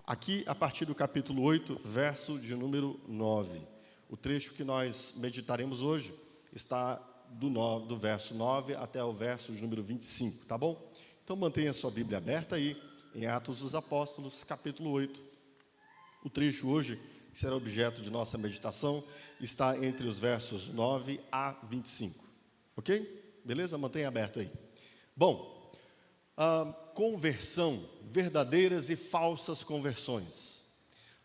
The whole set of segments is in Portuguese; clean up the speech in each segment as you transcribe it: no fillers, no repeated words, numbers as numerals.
Aqui, a partir do capítulo 8, verso de número 9. O trecho que nós meditaremos hoje está do verso 9 até o verso de número 25, tá bom? Então mantenha a sua Bíblia aberta aí, em Atos dos Apóstolos, capítulo 8. O trecho hoje, que será objeto de nossa meditação, está entre os versos 9 a 25, ok? Beleza? Mantenha aberto aí. Bom, conversão, verdadeiras e falsas conversões.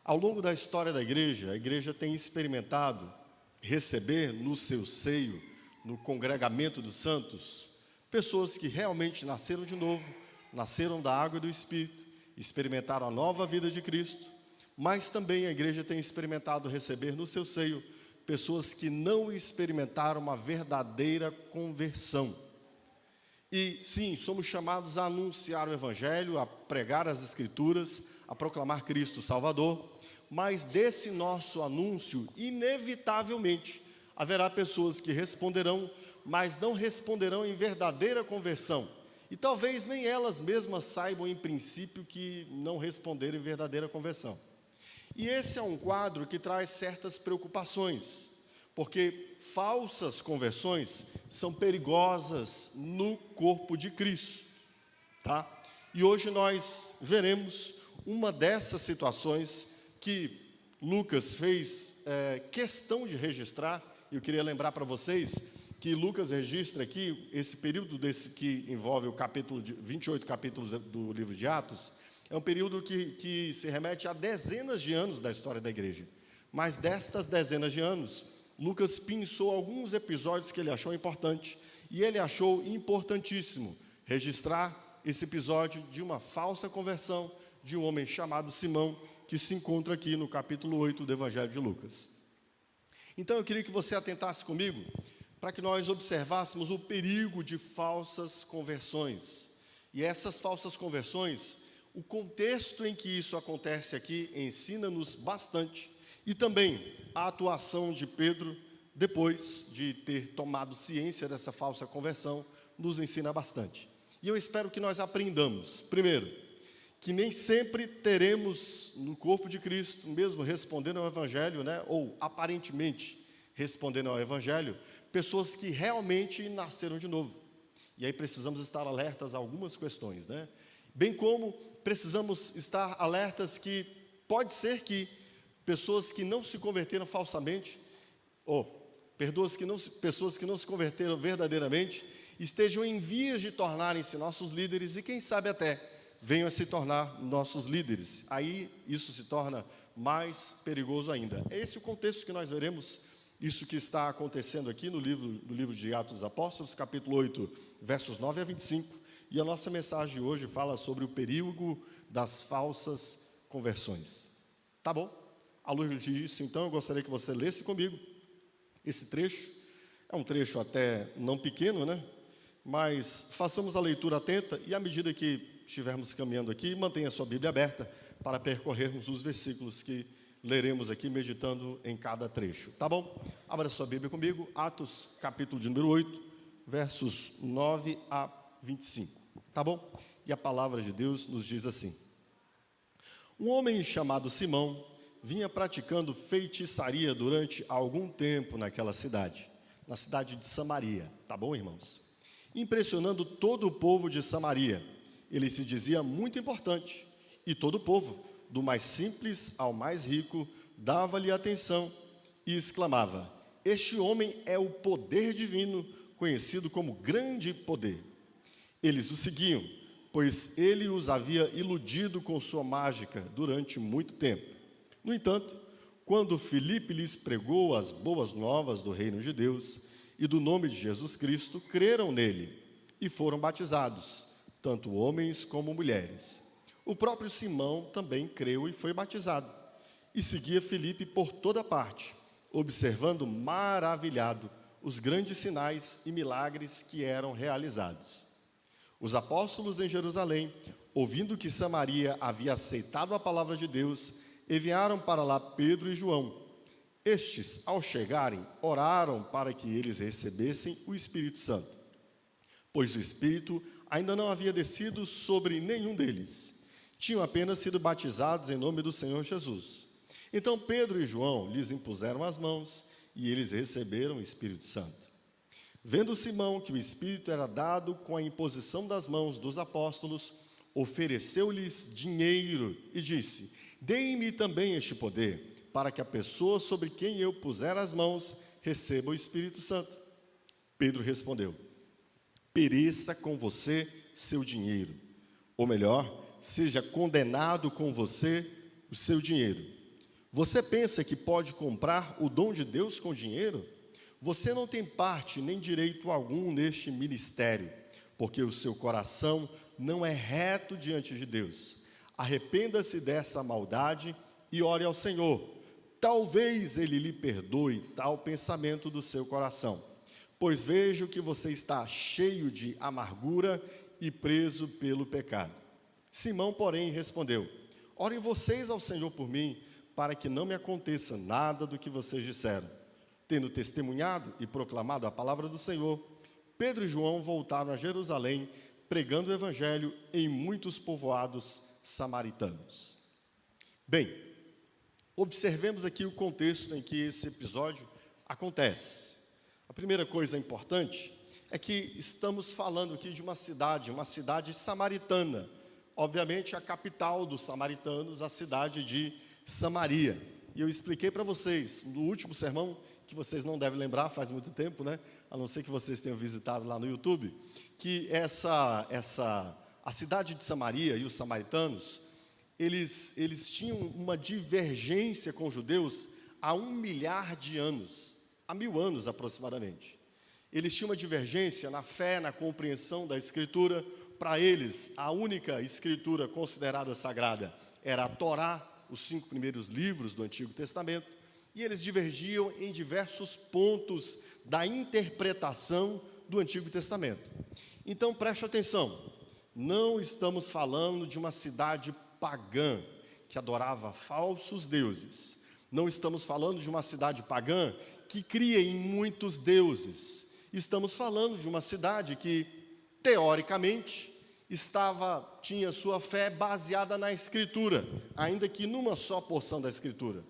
Ao longo da história da igreja, a igreja tem experimentado receber no seu seio, no congregamento dos santos, pessoas que realmente nasceram de novo, nasceram da água e do Espírito, experimentaram a nova vida de Cristo, mas também a igreja tem experimentado receber no seu seio pessoas que não experimentaram uma verdadeira conversão. E sim, somos chamados a anunciar o Evangelho, a pregar as Escrituras, a proclamar Cristo Salvador, mas desse nosso anúncio, inevitavelmente, haverá pessoas que responderão, mas não responderão em verdadeira conversão. E talvez nem elas mesmas saibam em princípio que não responderam em verdadeira conversão. E esse é um quadro que traz certas preocupações, porque falsas conversões são perigosas no corpo de Cristo, tá? E hoje nós veremos uma dessas situações que Lucas fez questão de registrar. Eu queria lembrar para vocês que Lucas registra aqui, esse período que envolve o capítulo 28 capítulos do livro de Atos, é um período que se remete a dezenas de anos da história da igreja. Mas destas dezenas de anos, Lucas pinçou alguns episódios que ele achou importante, e ele achou importantíssimo registrar esse episódio de uma falsa conversão de um homem chamado Simão, que se encontra aqui no capítulo 8 do Evangelho de Lucas. Então eu queria que você atentasse comigo, para que nós observássemos o perigo de falsas conversões. E essas falsas conversões, o contexto em que isso acontece aqui ensina-nos bastante, e também a atuação de Pedro, depois de ter tomado ciência dessa falsa conversão, nos ensina bastante. E eu espero que nós aprendamos, primeiro, que nem sempre teremos no corpo de Cristo, mesmo respondendo ao Evangelho, ou aparentemente respondendo ao Evangelho, pessoas que realmente nasceram de novo. E aí precisamos estar alertas a algumas questões, Bem como precisamos estar alertas que pode ser que pessoas que não se converteram falsamente, pessoas que não se converteram verdadeiramente, estejam em vias de tornarem-se nossos líderes e quem sabe até venham a se tornar nossos líderes. Aí isso se torna mais perigoso ainda. É esse o contexto que nós veremos, isso que está acontecendo aqui no livro de Atos dos Apóstolos, capítulo 8, versos 9 a 25, e a nossa mensagem de hoje fala sobre o perigo das falsas conversões. Tá bom? À luz disso, então, eu gostaria que você lesse comigo esse trecho. É um trecho até não pequeno, mas façamos a leitura atenta e à medida que estivermos caminhando aqui, mantenha a sua Bíblia aberta para percorrermos os versículos que leremos aqui, meditando em cada trecho, tá bom? Abra sua Bíblia comigo, Atos, capítulo de número 8, versos 9 a 25, tá bom? E a palavra de Deus nos diz assim: um homem chamado Simão vinha praticando feitiçaria durante algum tempo naquela cidade, na cidade de Samaria, tá bom, irmãos? Impressionando todo o povo de Samaria, ele se dizia muito importante, e todo o povo, do mais simples ao mais rico, dava-lhe atenção e exclamava: este homem é o poder divino, conhecido como grande poder. Eles o seguiam, pois ele os havia iludido com sua mágica durante muito tempo. No entanto, quando Filipe lhes pregou as boas novas do reino de Deus e do nome de Jesus Cristo, creram nele e foram batizados, tanto homens como mulheres. O próprio Simão também creu e foi batizado, e seguia Filipe por toda parte, observando maravilhado os grandes sinais e milagres que eram realizados. Os apóstolos em Jerusalém, ouvindo que Samaria havia aceitado a palavra de Deus, enviaram para lá Pedro e João. Estes, ao chegarem, oraram para que eles recebessem o Espírito Santo, pois o Espírito ainda não havia descido sobre nenhum deles. tinham apenas sido batizados em nome do Senhor Jesus. Então Pedro e João lhes impuseram as mãos e eles receberam o Espírito Santo. Vendo Simão que o Espírito era dado com a imposição das mãos dos apóstolos, ofereceu-lhes dinheiro e disse: deem-me também este poder, para que a pessoa sobre quem eu puser as mãos receba o Espírito Santo. Pedro respondeu: pereça com você seu dinheiro, ou melhor, seja condenado com você o seu dinheiro. Você pensa que pode comprar o dom de Deus com dinheiro? Você não tem parte nem direito algum neste ministério, porque o seu coração não é reto diante de Deus. Arrependa-se dessa maldade e ore ao Senhor. Talvez Ele lhe perdoe tal pensamento do seu coração, pois vejo que você está cheio de amargura e preso pelo pecado. Simão, porém, respondeu: orem vocês ao Senhor por mim, para que não me aconteça nada do que vocês disseram. Tendo testemunhado e proclamado a palavra do Senhor, Pedro e João voltaram a Jerusalém, pregando o evangelho em muitos povoados samaritanos. Bem, observemos aqui o contexto em que esse episódio acontece. A primeira coisa importante é que estamos falando aqui de uma cidade samaritana. Obviamente, a capital dos samaritanos, a cidade de Samaria. E eu expliquei para vocês, no último sermão, que vocês não devem lembrar, faz muito tempo, né? A não ser que vocês tenham visitado lá no YouTube, que a cidade de Samaria e os samaritanos, eles tinham uma divergência com os judeus há 1 milhar de anos, há 1000 anos aproximadamente. Eles tinham uma divergência na fé, na compreensão da Escritura. Para eles, a única Escritura considerada sagrada era a Torá, os 5 primeiros livros do Antigo Testamento, e eles divergiam em diversos pontos da interpretação do Antigo Testamento. Então, preste atenção, não estamos falando de uma cidade pagã que adorava falsos deuses. Não estamos falando de uma cidade pagã que cria em muitos deuses. Estamos falando de uma cidade que, teoricamente, tinha sua fé baseada na Escritura, ainda que numa só porção da Escritura.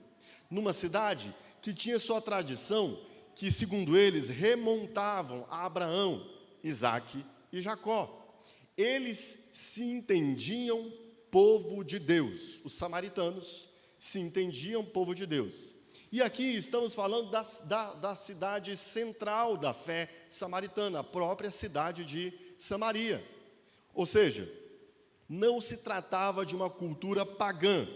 Numa cidade que tinha sua tradição, que, segundo eles, remontavam a Abraão, Isaque e Jacó. Eles se entendiam povo de Deus. Os samaritanos se entendiam povo de Deus. E aqui estamos falando da cidade central da fé samaritana, a própria cidade de Samaria. Ou seja, não se tratava de uma cultura pagã,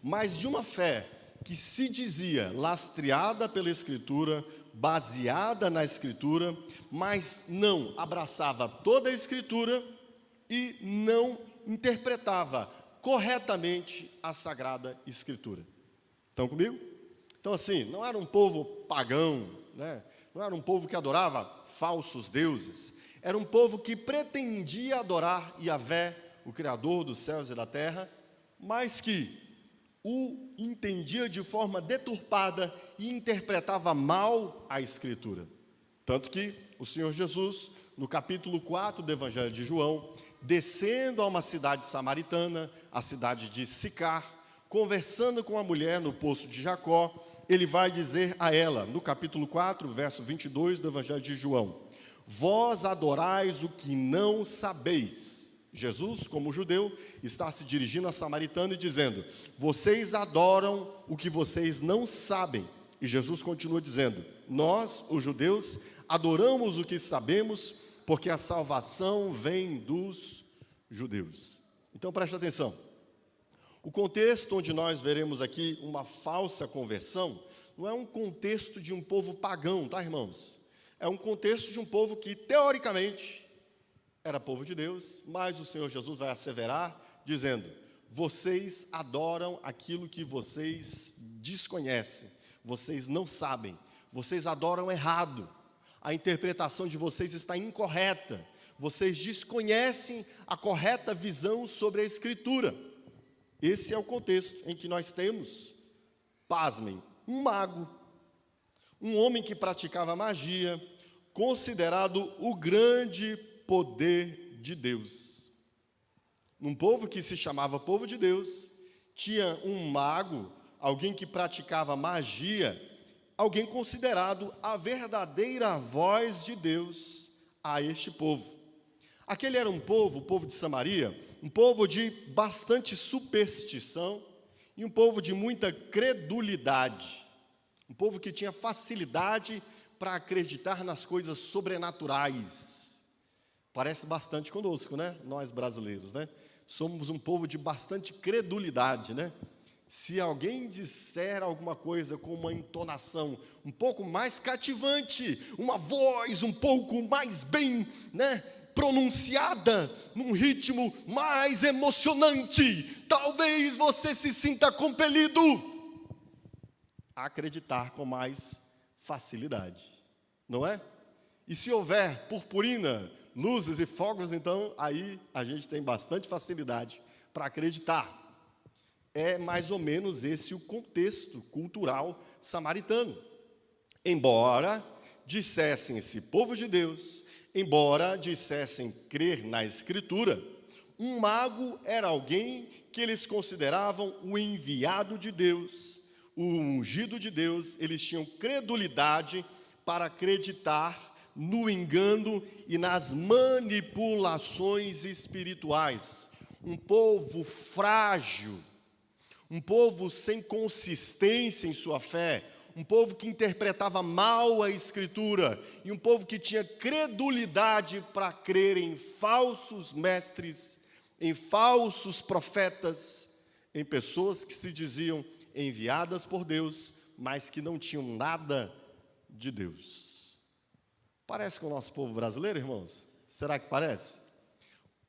mas de uma fé que se dizia lastreada pela Escritura, baseada na Escritura, mas não abraçava toda a Escritura e não interpretava corretamente a Sagrada Escritura. Estão comigo? Então, assim, não era um povo pagão, né? Não era um povo que adorava falsos deuses. Era um povo que pretendia adorar Yahvé, o Criador dos céus e da terra, mas que o entendia de forma deturpada e interpretava mal a Escritura. Tanto que o Senhor Jesus, no capítulo 4 do Evangelho de João, descendo a uma cidade samaritana, a cidade de Sicar, conversando com a mulher no poço de Jacó, ele vai dizer a ela, no capítulo 4, verso 22 do Evangelho de João: vós adorais o que não sabeis. Jesus, como judeu, está se dirigindo a samaritano e dizendo: vocês adoram o que vocês não sabem. E Jesus continua dizendo: nós, os judeus, adoramos o que sabemos, porque a salvação vem dos judeus. Então preste atenção. O contexto onde nós veremos aqui uma falsa conversão não é um contexto de um povo pagão, tá, irmãos? É um contexto de um povo que, teoricamente, era povo de Deus, mas o Senhor Jesus vai asseverar, dizendo: vocês adoram aquilo que vocês desconhecem, vocês não sabem, vocês adoram errado, a interpretação de vocês está incorreta, vocês desconhecem a correta visão sobre a Escritura. Esse é o contexto em que nós temos, pasmem, um mago, um homem que praticava magia, considerado o grande poder de Deus. num povo que se chamava povo de Deus, tinha um mago, alguém que praticava magia, alguém considerado a verdadeira voz de Deus a este povo. Aquele era um povo, o povo de Samaria, um povo de bastante superstição e um povo de muita credulidade. Um povo que tinha facilidade para acreditar nas coisas sobrenaturais. Parece bastante conosco, né? Nós brasileiros, né? Somos um povo de bastante credulidade, né? Se alguém disser alguma coisa com uma entonação um pouco mais cativante, uma voz um pouco mais bem, né, pronunciada, num ritmo mais emocionante, talvez você se sinta compelido a acreditar com mais facilidade, não é? E se houver purpurina, luzes e fogos, então aí a gente tem bastante facilidade para acreditar. É mais ou menos esse o contexto cultural samaritano. Embora dissessem esse povo de Deus, embora dissessem crer na Escritura, um mago era alguém que eles consideravam o enviado de Deus, o ungido de Deus. Eles tinham credulidade para acreditar no engano e nas manipulações espirituais. Um povo frágil, um povo sem consistência em sua fé, um povo que interpretava mal a Escritura, e um povo que tinha credulidade para crer em falsos mestres, em falsos profetas, em pessoas que se diziam enviadas por Deus, mas que não tinham nada de Deus. Parece com o nosso povo brasileiro, irmãos? Será que parece?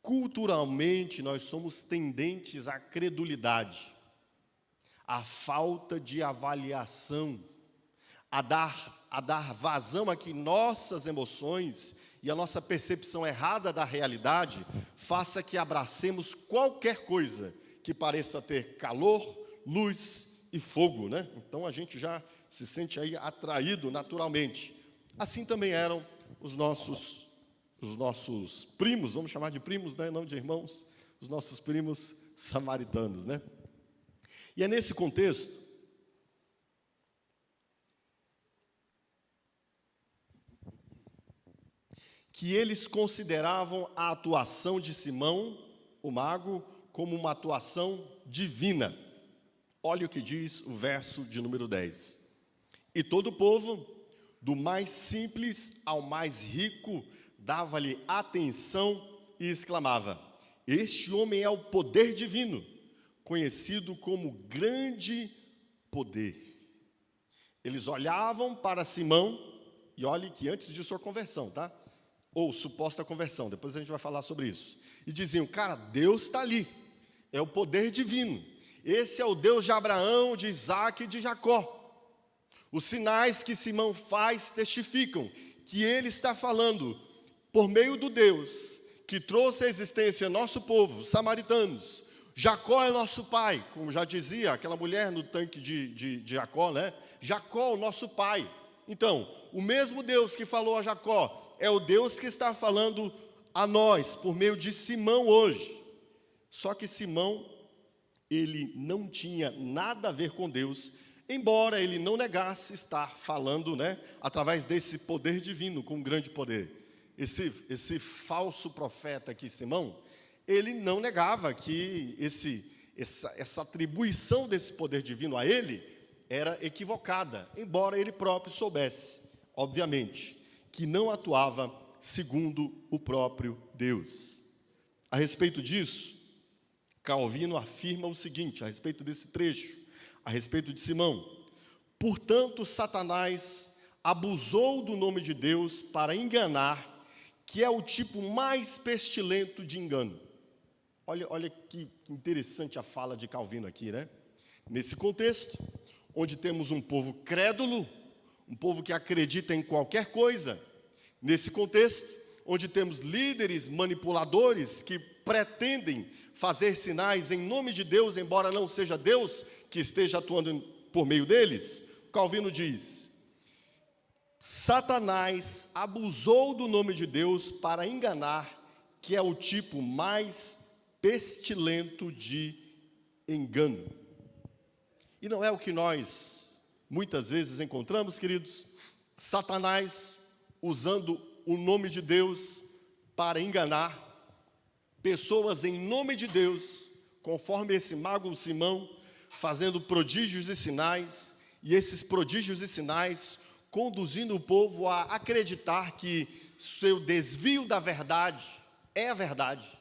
Culturalmente, nós somos tendentes à credulidade, à falta de avaliação, a dar vazão a que nossas emoções e a nossa percepção errada da realidade faça que abracemos qualquer coisa que pareça ter calor, luz e fogo, né? Então a gente já se sente aí atraído naturalmente. Assim também eram os nossos primos, vamos chamar de primos, né? Não de irmãos, os nossos primos samaritanos, né? E é nesse contexto que eles consideravam a atuação de Simão, o mago, como uma atuação divina. Olha o que diz o verso de número 10. E todo o povo, do mais simples ao mais rico, dava-lhe atenção e exclamava: este homem é o poder divino, conhecido como grande poder. Eles olhavam para Simão, e olhe que antes de sua conversão, tá? Ou suposta conversão, depois a gente vai falar sobre isso. E diziam: cara, Deus está ali, é o poder divino. Esse é o Deus de Abraão, de Isaac e de Jacó. Os sinais que Simão faz testificam que ele está falando por meio do Deus que trouxe à existência nosso povo, samaritanos. Jacó é nosso pai, como já dizia aquela mulher no tanque de Jacó, né? Jacó, o nosso pai. Então, o mesmo Deus que falou a Jacó é o Deus que está falando a nós por meio de Simão hoje. Só que Simão, ele não tinha nada a ver com Deus, embora ele não negasse estar falando, né, através desse poder divino, com grande poder. Esse falso profeta aqui, Simão, ele não negava que essa atribuição desse poder divino a ele era equivocada, embora ele próprio soubesse, obviamente, que não atuava segundo o próprio Deus. A respeito disso, Calvino afirma o seguinte, a respeito desse trecho, a respeito de Simão: portanto, Satanás abusou do nome de Deus para enganar, que é o tipo mais pestilento de engano. Olha que interessante a fala de Calvino aqui, né? Nesse contexto, onde temos um povo crédulo, um povo que acredita em qualquer coisa, nesse contexto, onde temos líderes manipuladores que pretendem fazer sinais em nome de Deus, embora não seja Deus que esteja atuando por meio deles, Calvino diz: Satanás abusou do nome de Deus para enganar, que é o tipo mais pestilento de engano. E não é o que nós muitas vezes encontramos, queridos? Satanás usando o nome de Deus para enganar pessoas em nome de Deus, conforme esse mago Simão, fazendo prodígios e sinais, e esses prodígios e sinais conduzindo o povo a acreditar que seu desvio da verdade é a verdade.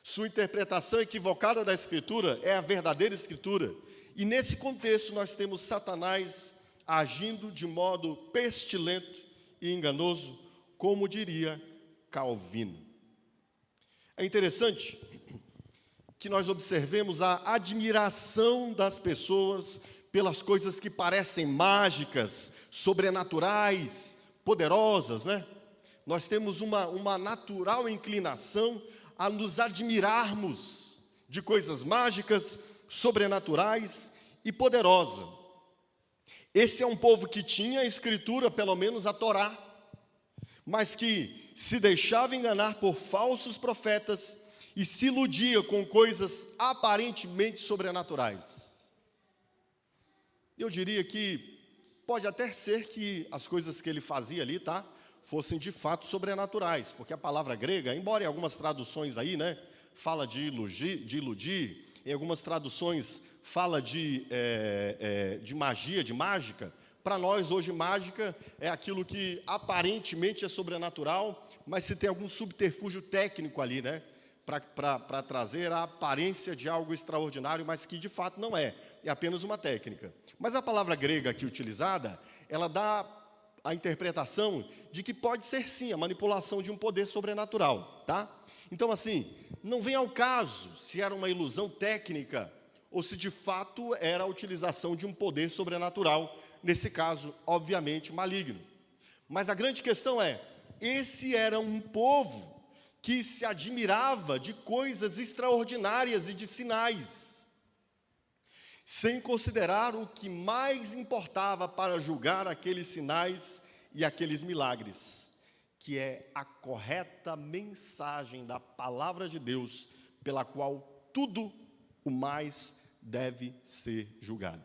Sua interpretação equivocada da Escritura é a verdadeira Escritura. E nesse contexto nós temos Satanás agindo de modo pestilento e enganoso, como diria Calvino. É interessante que nós observemos a admiração das pessoas pelas coisas que parecem mágicas, sobrenaturais, poderosas, né? Nós temos uma natural inclinação a nos admirarmos de coisas mágicas, sobrenaturais e poderosas. Esse é um povo que tinha a Escritura, pelo menos a Torá, mas que se deixava enganar por falsos profetas e se iludia com coisas aparentemente sobrenaturais. Eu diria que pode até ser que as coisas que ele fazia ali, tá, fossem de fato sobrenaturais, porque a palavra grega, embora em algumas traduções aí, né, fala de iludir, em algumas traduções fala de magia, de mágica. Para nós hoje mágica é aquilo que aparentemente é sobrenatural, mas se tem algum subterfúgio técnico ali, né, para trazer a aparência de algo extraordinário, mas que de fato não é apenas uma técnica. Mas a palavra grega aqui utilizada, ela dá a interpretação de que pode ser sim a manipulação de um poder sobrenatural, tá? Então assim, não vem ao caso se era uma ilusão técnica ou se de fato era a utilização de um poder sobrenatural, nesse caso, obviamente, maligno. Mas a grande questão é, esse era um povo que se admirava de coisas extraordinárias e de sinais, sem considerar o que mais importava para julgar aqueles sinais e aqueles milagres, que é a correta mensagem da palavra de Deus, pela qual tudo o mais deve ser julgado.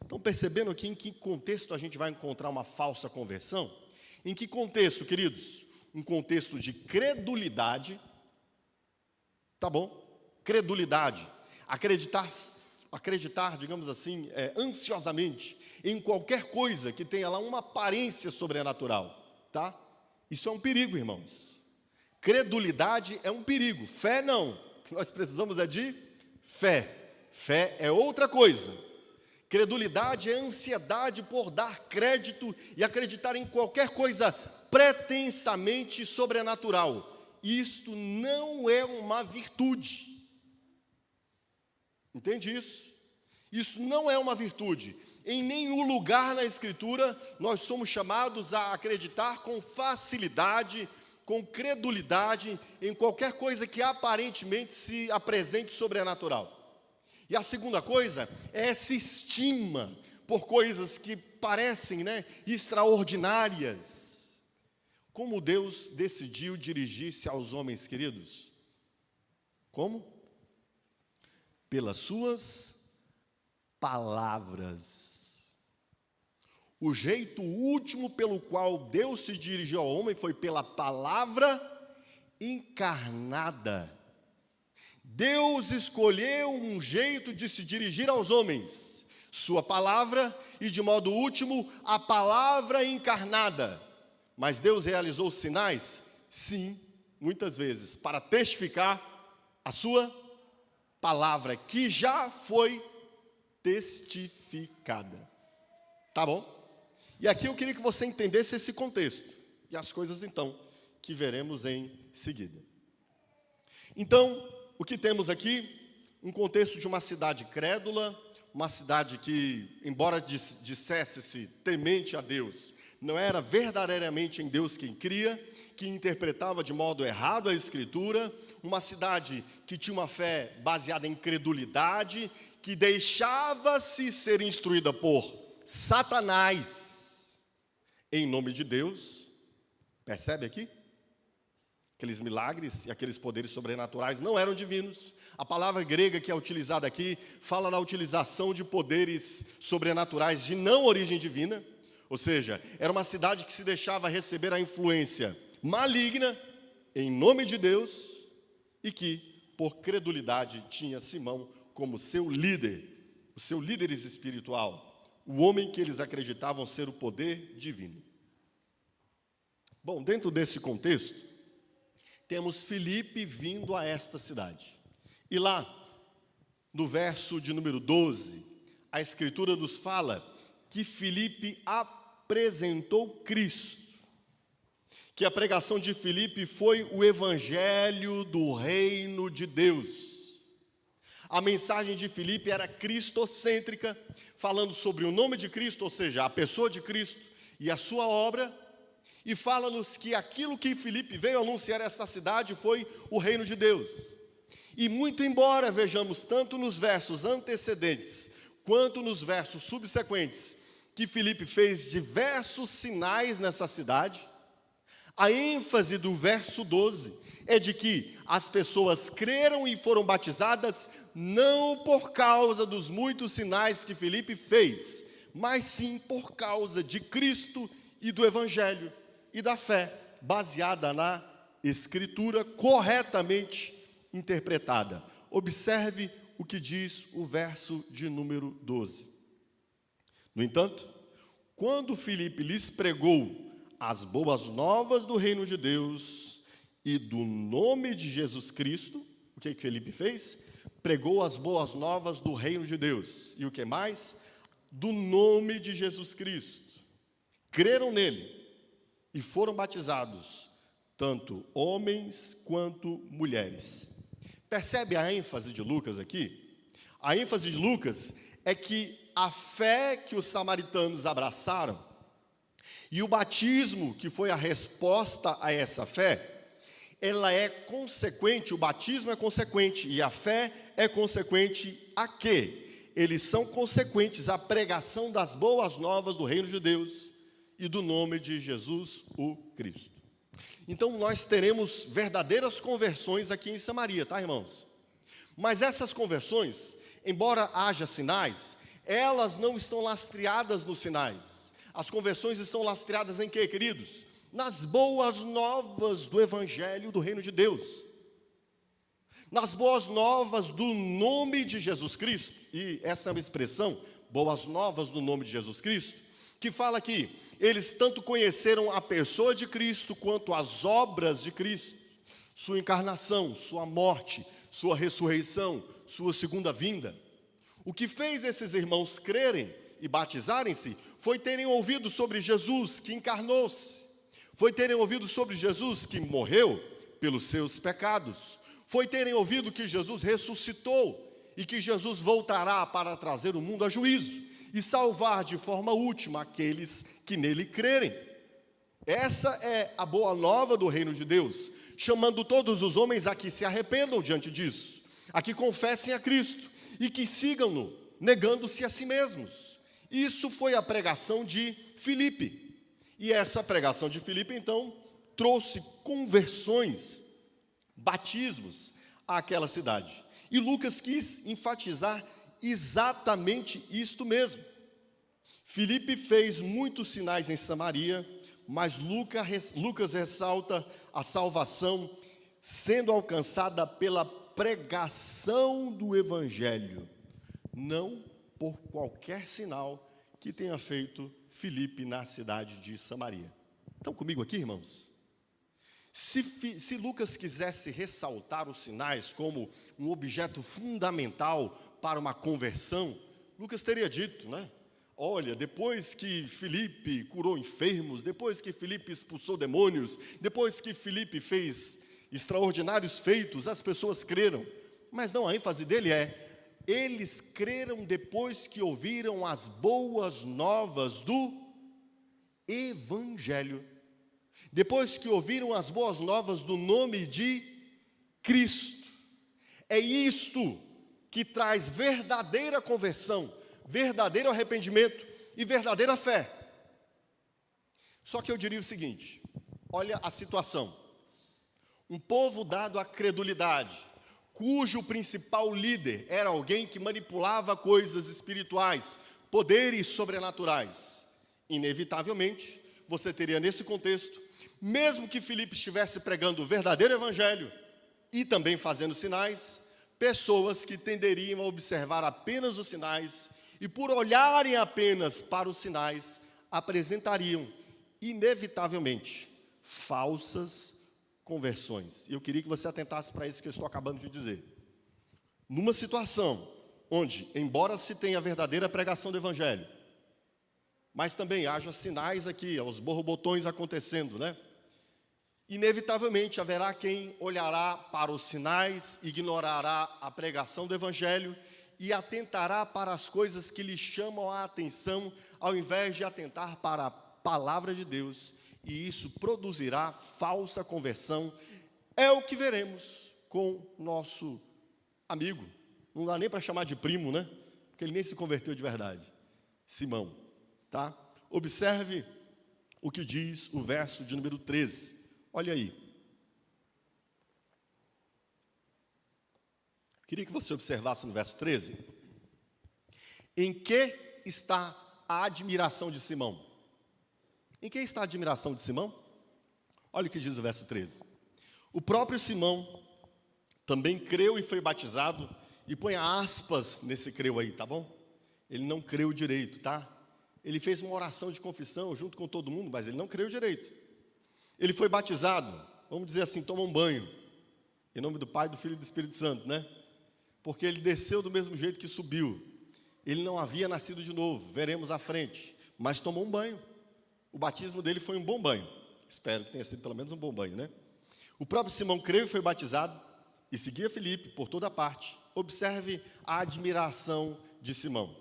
Então, percebendo aqui em que contexto a gente vai encontrar uma falsa conversão? Em que contexto, queridos? Um contexto de credulidade, tá bom? Credulidade, acreditar, digamos assim, ansiosamente em qualquer coisa que tenha lá uma aparência sobrenatural, tá? Isso é um perigo, irmãos. Credulidade é um perigo, fé não. O que nós precisamos é de fé. Fé é outra coisa. Credulidade é ansiedade por dar crédito e acreditar em qualquer coisa pretensamente sobrenatural. Isto não é uma virtude. Entende isso? Isso não é uma virtude. Em nenhum lugar na Escritura nós somos chamados a acreditar com facilidade, com credulidade, em qualquer coisa que aparentemente se apresente sobrenatural. E a segunda coisa é essa estima por coisas que parecem, né, extraordinárias. Como Deus decidiu dirigir-se aos homens, queridos? Como? Pelas suas palavras. O jeito último pelo qual Deus se dirigiu ao homem foi pela palavra encarnada. Deus escolheu um jeito de se dirigir aos homens, sua palavra, e de modo último, a palavra encarnada. Mas Deus realizou sinais? Sim, muitas vezes, para testificar a sua palavra, que já foi testificada. Tá bom? E aqui eu queria que você entendesse esse contexto, e as coisas então, que veremos em seguida. Então, o que temos aqui? Um contexto de uma cidade crédula, uma cidade que, embora dissesse-se temente a Deus, não era verdadeiramente em Deus quem cria, que interpretava de modo errado a Escritura, uma cidade que tinha uma fé baseada em credulidade, que deixava-se ser instruída por Satanás, em nome de Deus. Percebe aqui? Aqueles milagres e aqueles poderes sobrenaturais não eram divinos. A palavra grega que é utilizada aqui fala na utilização de poderes sobrenaturais de não origem divina. Ou seja, era uma cidade que se deixava receber a influência maligna em nome de Deus e que, por credulidade, tinha Simão como seu líder, o seu líder espiritual, o homem que eles acreditavam ser o poder divino. Bom, dentro desse contexto, temos Filipe vindo a esta cidade. E lá, no verso de número 12, a Escritura nos fala que Filipe apresentou Cristo. Que a pregação de Filipe foi o evangelho do reino de Deus. A mensagem de Filipe era cristocêntrica, falando sobre o nome de Cristo, ou seja, a pessoa de Cristo e a sua obra. E fala-nos que aquilo que Filipe veio anunciar a esta cidade foi o reino de Deus. E muito embora vejamos tanto nos versos antecedentes, quanto nos versos subsequentes, que Filipe fez diversos sinais nessa cidade, a ênfase do verso 12 é de que as pessoas creram e foram batizadas não por causa dos muitos sinais que Filipe fez, mas sim por causa de Cristo e do evangelho e da fé, baseada na Escritura corretamente interpretada. Observe o que diz o verso de número 12. No entanto, quando Filipe lhes pregou as boas novas do reino de Deus e do nome de Jesus Cristo, o que Filipe fez? Pregou as boas novas do reino de Deus. E o que mais? Do nome de Jesus Cristo. Creram nele e foram batizados, tanto homens quanto mulheres. Percebe a ênfase de Lucas aqui? A ênfase de Lucas é que a fé que os samaritanos abraçaram e o batismo, que foi a resposta a essa fé, ela é consequente, o batismo é consequente e a fé é consequente a quê? Eles são consequentes à pregação das boas novas do reino de Deus e do nome de Jesus, o Cristo. Então, nós teremos verdadeiras conversões aqui em Samaria, tá, irmãos? Mas essas conversões, embora haja sinais, elas não estão lastreadas nos sinais. As conversões estão lastreadas em quê, queridos? Nas boas novas do evangelho do reino de Deus. Nas boas novas do nome de Jesus Cristo. E essa é uma expressão, boas novas do nome de Jesus Cristo, que fala que eles tanto conheceram a pessoa de Cristo quanto as obras de Cristo, sua encarnação, sua morte, sua ressurreição, sua segunda vinda. O que fez esses irmãos crerem e batizarem-se foi terem ouvido sobre Jesus que encarnou-se, foi terem ouvido sobre Jesus que morreu pelos seus pecados, foi terem ouvido que Jesus ressuscitou e que Jesus voltará para trazer o mundo a juízo e salvar de forma última aqueles que nele crerem. Essa é a boa nova do reino de Deus, chamando todos os homens a que se arrependam diante disso, a que confessem a Cristo e que sigam-no, negando-se a si mesmos. Isso foi a pregação de Filipe. E essa pregação de Filipe, então, trouxe conversões, batismos àquela cidade. E Lucas quis enfatizar exatamente isto mesmo. Filipe fez muitos sinais em Samaria, mas Lucas ressalta a salvação sendo alcançada pela pregação do evangelho, não por qualquer sinal que tenha feito Filipe na cidade de Samaria. Estão comigo aqui, irmãos? Se Lucas quisesse ressaltar os sinais como um objeto fundamental para uma conversão, Lucas teria dito, né? Olha, depois que Filipe curou enfermos, depois que Filipe expulsou demônios, depois que Filipe fez extraordinários feitos, as pessoas creram. Mas não, a ênfase dele é: eles creram depois que ouviram as boas novas do evangelho. Depois que ouviram as boas novas do nome de Cristo. É isto que traz verdadeira conversão, verdadeiro arrependimento e verdadeira fé. Só que eu diria o seguinte: olha a situação. Um povo dado à credulidade, cujo principal líder era alguém que manipulava coisas espirituais, poderes sobrenaturais. Inevitavelmente, você teria nesse contexto, mesmo que Filipe estivesse pregando o verdadeiro evangelho e também fazendo sinais, pessoas que tenderiam a observar apenas os sinais e, por olharem apenas para os sinais, apresentariam, inevitavelmente, falsas conversões. E eu queria que você atentasse para isso que eu estou acabando de dizer. Numa situação onde, embora se tenha a verdadeira pregação do evangelho, mas também haja sinais aqui, os borbotões acontecendo, né? Inevitavelmente haverá quem olhará para os sinais, ignorará a pregação do evangelho e atentará para as coisas que lhe chamam a atenção, ao invés de atentar para a palavra de Deus, e isso produzirá falsa conversão. É o que veremos com nosso amigo, não dá nem para chamar de primo, né? Porque ele nem se converteu de verdade, Simão, tá? Observe o que diz o verso de número 13. Olha aí. Queria que você observasse no verso 13. Em que está a admiração de Simão? Em que está a admiração de Simão? Olha o que diz o verso 13. O próprio Simão também creu e foi batizado, e põe aspas nesse creu aí, tá bom? Ele não creu direito, tá? Ele fez uma oração de confissão junto com todo mundo, mas ele não creu direito. Ele foi batizado, vamos dizer assim, toma um banho, em nome do Pai, do Filho e do Espírito Santo, né? Porque ele desceu do mesmo jeito que subiu. Ele não havia nascido de novo, veremos à frente, mas tomou um banho. O batismo dele foi um bom banho. Espero que tenha sido pelo menos um bom banho, né? O próprio Simão creu e foi batizado, e seguia Filipe por toda parte. Observe a admiração de Simão.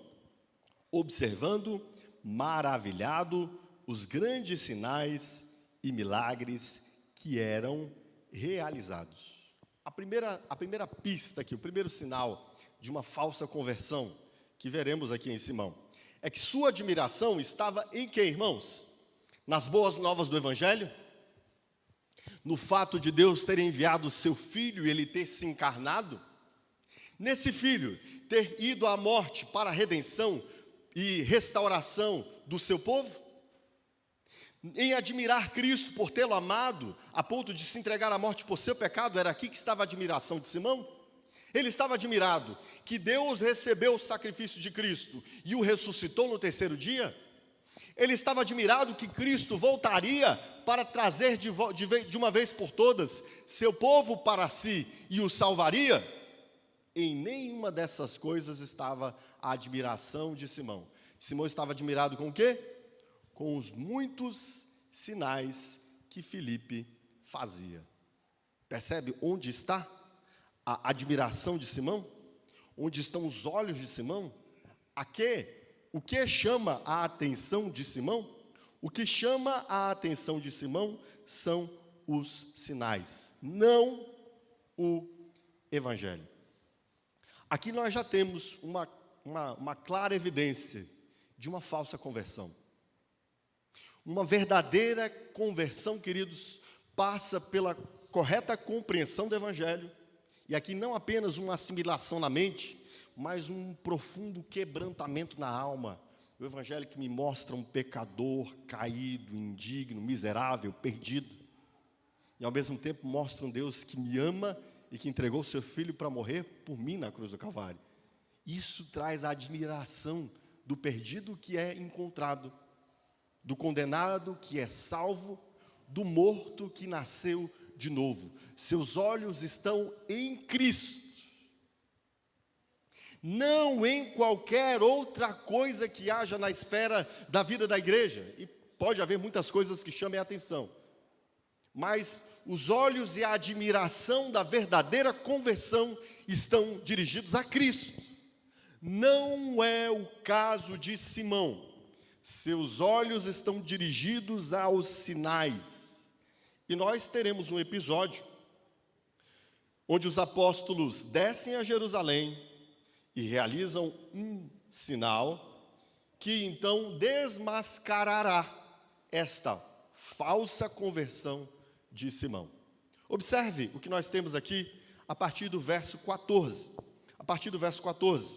Observando, maravilhado, os grandes sinais e milagres que eram realizados. A primeira pista aqui, o primeiro sinal de uma falsa conversão que veremos aqui em Simão, é que sua admiração estava em quê, irmãos? Nas boas novas do Evangelho? No fato de Deus ter enviado o seu Filho e ele ter se encarnado? Nesse Filho ter ido à morte para a redenção e restauração do seu povo? Em admirar Cristo por tê-lo amado, a ponto de se entregar à morte por seu pecado? Era aqui que estava a admiração de Simão. Ele estava admirado que Deus recebeu o sacrifício de Cristo e o ressuscitou no terceiro dia. Ele estava admirado que Cristo voltaria para trazer de uma vez por todas seu povo para si e o salvaria. Em nenhuma dessas coisas estava a admiração de Simão. Simão estava admirado com o quê? Com os muitos sinais que Filipe fazia. Percebe onde está a admiração de Simão? Onde estão os olhos de Simão? O que chama a atenção de Simão? O que chama a atenção de Simão são os sinais, não o evangelho. Aqui nós já temos uma clara evidência de uma falsa conversão. Uma verdadeira conversão, queridos, passa pela correta compreensão do evangelho, e aqui não apenas uma assimilação na mente, mas um profundo quebrantamento na alma. O evangelho que me mostra um pecador caído, indigno, miserável, perdido, e ao mesmo tempo mostra um Deus que me ama e que entregou seu Filho para morrer por mim na cruz do Calvário. Isso traz a admiração do perdido que é encontrado, do condenado que é salvo, do morto que nasceu de novo. Seus olhos estão em Cristo, não em qualquer outra coisa que haja na esfera da vida da igreja. E pode haver muitas coisas que chamem a atenção, mas os olhos e a admiração da verdadeira conversão estão dirigidos a Cristo. Não é o caso de Simão. Seus olhos estão dirigidos aos sinais. E nós teremos um episódio onde os apóstolos descem a Jerusalém e realizam um sinal que então desmascarará esta falsa conversão de Simão. Observe o que nós temos aqui a partir do verso 14. A partir do verso 14,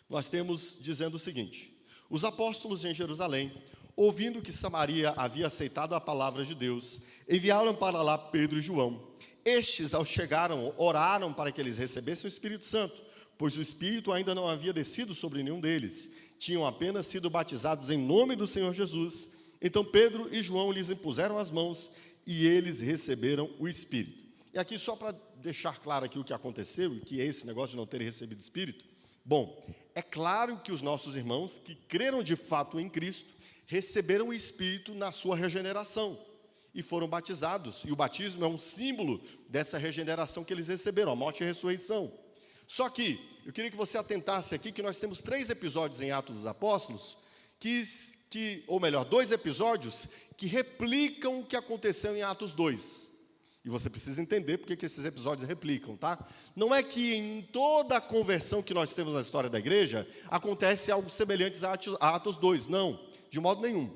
nós temos dizendo o seguinte: os apóstolos em Jerusalém, ouvindo que Samaria havia aceitado a palavra de Deus, enviaram para lá Pedro e João. Estes, ao chegaram, oraram para que eles recebessem o Espírito Santo, pois o Espírito ainda não havia descido sobre nenhum deles. Tinham apenas sido batizados em nome do Senhor Jesus. Então Pedro e João lhes impuseram as mãos e eles receberam o Espírito. E aqui, só para deixar claro aqui o que aconteceu, e que é esse negócio de não terem recebido Espírito. Bom, é claro que os nossos irmãos que creram de fato em Cristo, receberam o Espírito na sua regeneração e foram batizados. E o batismo é um símbolo dessa regeneração que eles receberam, a morte e a ressurreição. Só que, eu queria que você atentasse aqui que nós temos 3 episódios em Atos dos Apóstolos, ou melhor, 2 episódios que replicam o que aconteceu em Atos 2. E você precisa entender porque que esses episódios replicam, tá? Não é que em toda a conversão que nós temos na história da igreja, acontece algo semelhante a Atos 2, não, de modo nenhum.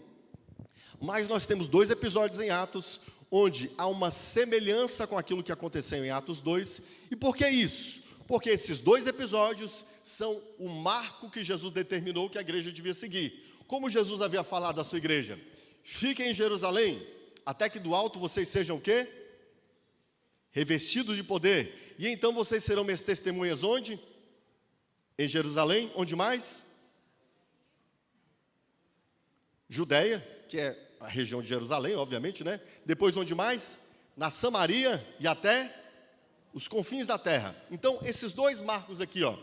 Mas nós temos 2 episódios em Atos, onde há uma semelhança com aquilo que aconteceu em Atos 2. E por que isso? Porque esses 2 episódios são o marco que Jesus determinou que a igreja devia seguir. Como Jesus havia falado à sua igreja: fiquem em Jerusalém, até que do alto vocês sejam o quê? Revestidos de poder. E então vocês serão minhas testemunhas onde? Em Jerusalém. Onde mais? Judéia, que é a região de Jerusalém, obviamente, né? Depois onde mais? Na Samaria e até os confins da terra. Então, esses 2 marcos aqui, ó.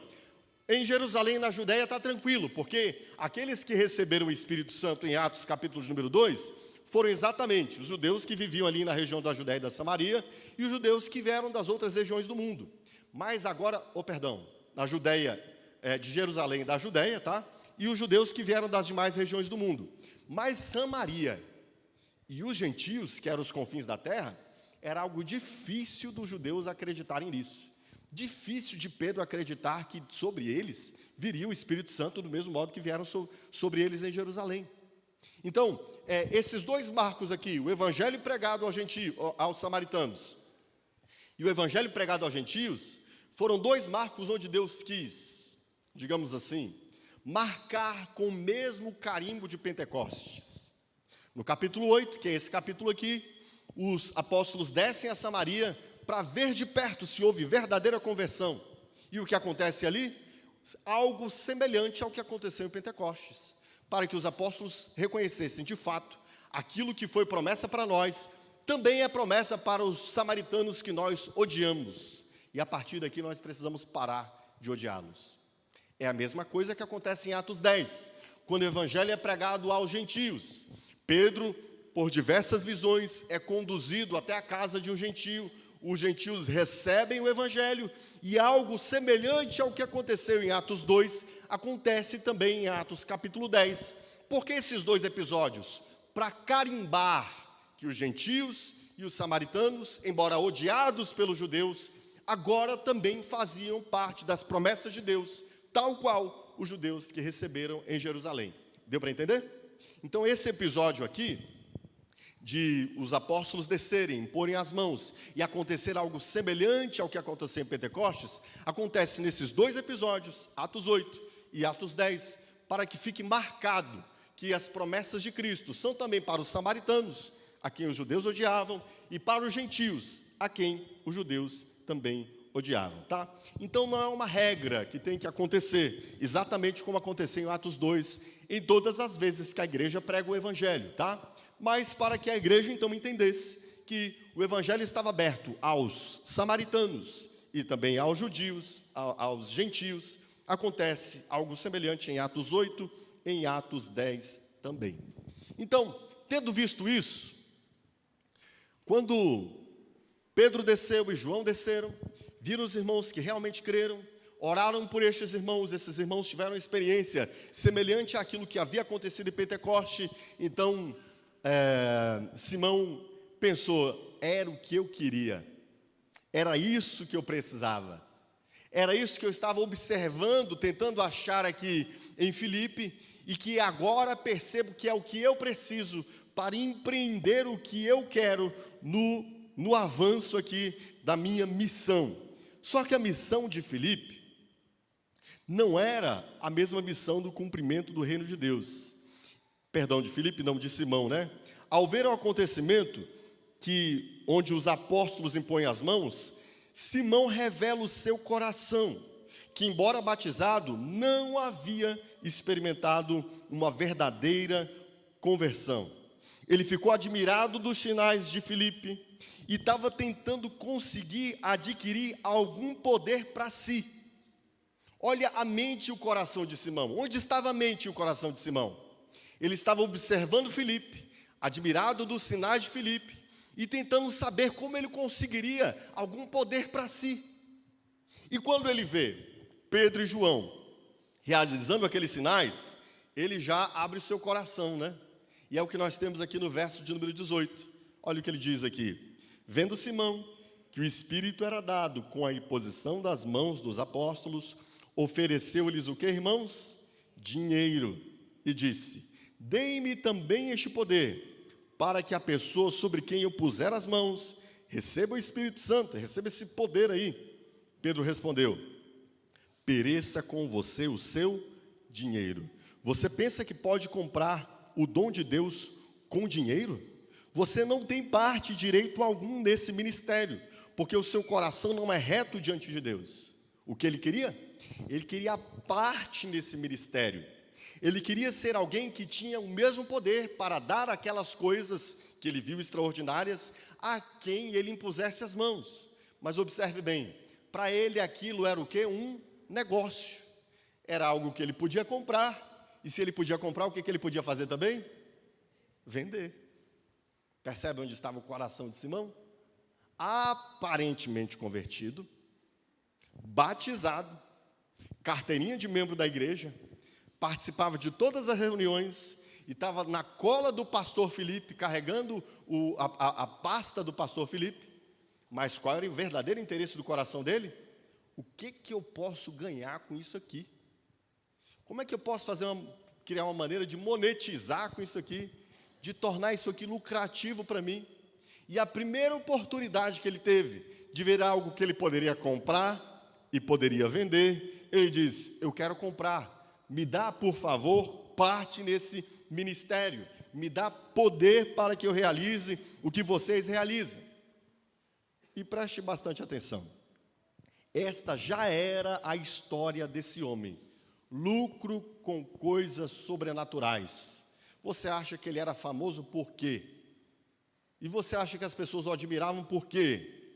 Em Jerusalém, na Judéia, está tranquilo, porque aqueles que receberam o Espírito Santo em Atos, capítulo número 2, foram exatamente os judeus que viviam ali na região da Judéia e da Samaria, e os judeus que vieram das outras regiões do mundo. Mas agora, na Judéia, de Jerusalém da Judéia, tá? E os judeus que vieram das demais regiões do mundo. Mas Samaria e os gentios, que eram os confins da terra, era algo difícil dos judeus acreditarem nisso. Difícil de Pedro acreditar que sobre eles viria o Espírito Santo do mesmo modo que vieram sobre eles em Jerusalém. Então, esses 2 marcos aqui, o evangelho pregado aos samaritanos e o evangelho pregado aos gentios, foram 2 marcos onde Deus quis, digamos assim, marcar com o mesmo carimbo de Pentecostes. No capítulo 8, que é esse capítulo aqui, os apóstolos descem a Samaria para ver de perto se houve verdadeira conversão. E o que acontece ali? Algo semelhante ao que aconteceu em Pentecostes, para que os apóstolos reconhecessem de fato aquilo que foi promessa para nós, também é promessa para os samaritanos que nós odiamos. E a partir daqui nós precisamos parar de odiá-los. É a mesma coisa que acontece em Atos 10, quando o evangelho é pregado aos gentios. Pedro, por diversas visões, é conduzido até a casa de um gentio. Os gentios recebem o evangelho e algo semelhante ao que aconteceu em Atos 2, acontece também em Atos capítulo 10. Por que esses 2 episódios? Para carimbar que os gentios e os samaritanos, embora odiados pelos judeus, agora também faziam parte das promessas de Deus, tal qual os judeus que receberam em Jerusalém. Deu para entender? Então, esse episódio aqui, de os apóstolos descerem, imporem as mãos e acontecer algo semelhante ao que aconteceu em Pentecostes, acontece nesses 2 episódios, Atos 8 e Atos 10, para que fique marcado que as promessas de Cristo são também para os samaritanos, a quem os judeus odiavam, e para os gentios, a quem os judeus também odiavam, tá? Então não é uma regra que tem que acontecer, exatamente como aconteceu em Atos 2, em todas as vezes que a igreja prega o evangelho, tá? Mas para que a igreja então entendesse que o evangelho estava aberto aos samaritanos e também aos judeus, aos gentios, acontece algo semelhante em Atos 8, em Atos 10 também. Então, tendo visto isso, quando Pedro desceu e João desceram, viram os irmãos que realmente creram, oraram por esses irmãos tiveram uma experiência semelhante àquilo que havia acontecido em Pentecoste. Então, Simão pensou, era o que eu queria, era isso que eu precisava, era isso que eu estava observando, tentando achar aqui em Filipe, e que agora percebo que é o que eu preciso para empreender o que eu quero no no avanço aqui da minha missão. Só que a missão de Filipe não era a mesma missão do cumprimento do reino de Deus. Perdão, de Filipe, não, de Simão, né? Ao ver o acontecimento onde os apóstolos impõem as mãos, Simão revela o seu coração, que embora batizado, não havia experimentado uma verdadeira conversão. Ele ficou admirado dos sinais de Filipe e estava tentando conseguir adquirir algum poder para si. Olha a mente e o coração de Simão. Onde estava a mente e o coração de Simão? Ele estava observando Filipe, admirado dos sinais de Filipe, e tentando saber como ele conseguiria algum poder para si. E quando ele vê Pedro e João realizando aqueles sinais, ele já abre o seu coração, né? E é o que nós temos aqui no verso de número 18. Olha o que ele diz aqui. Vendo Simão que o Espírito era dado com a imposição das mãos dos apóstolos, ofereceu-lhes o que, irmãos? Dinheiro. E disse: deem-me também este poder, para que a pessoa sobre quem eu puser as mãos receba o Espírito Santo, receba esse poder aí. Pedro respondeu: pereça com você o seu dinheiro. Você pensa que pode comprar o dom de Deus com dinheiro? Você não tem parte e direito algum nesse ministério, porque o seu coração não é reto diante de Deus. O que ele queria? Ele queria parte nesse ministério. Ele queria ser alguém que tinha o mesmo poder para dar aquelas coisas que ele viu extraordinárias a quem ele impusesse as mãos. Mas observe bem, para ele aquilo era o quê? Um negócio. Era algo que ele podia comprar, e se ele podia comprar, o que ele podia fazer também? Vender. Percebe onde estava o coração de Simão? Aparentemente convertido, batizado, carteirinha de membro da igreja, participava de todas as reuniões e estava na cola do pastor Filipe, carregando a pasta do pastor Filipe. Mas qual era o verdadeiro interesse do coração dele? O que eu posso ganhar com isso aqui? Como é que eu posso criar uma maneira de monetizar com isso aqui, de tornar isso aqui lucrativo para mim? E a primeira oportunidade que ele teve de ver algo que ele poderia comprar e poderia vender, ele diz: eu quero comprar, me dá, por favor, parte nesse ministério, me dá poder para que eu realize o que vocês realizam. E preste bastante atenção, esta já era a história desse homem, lucro com coisas sobrenaturais. Você acha que ele era famoso por quê? E você acha que as pessoas o admiravam por quê?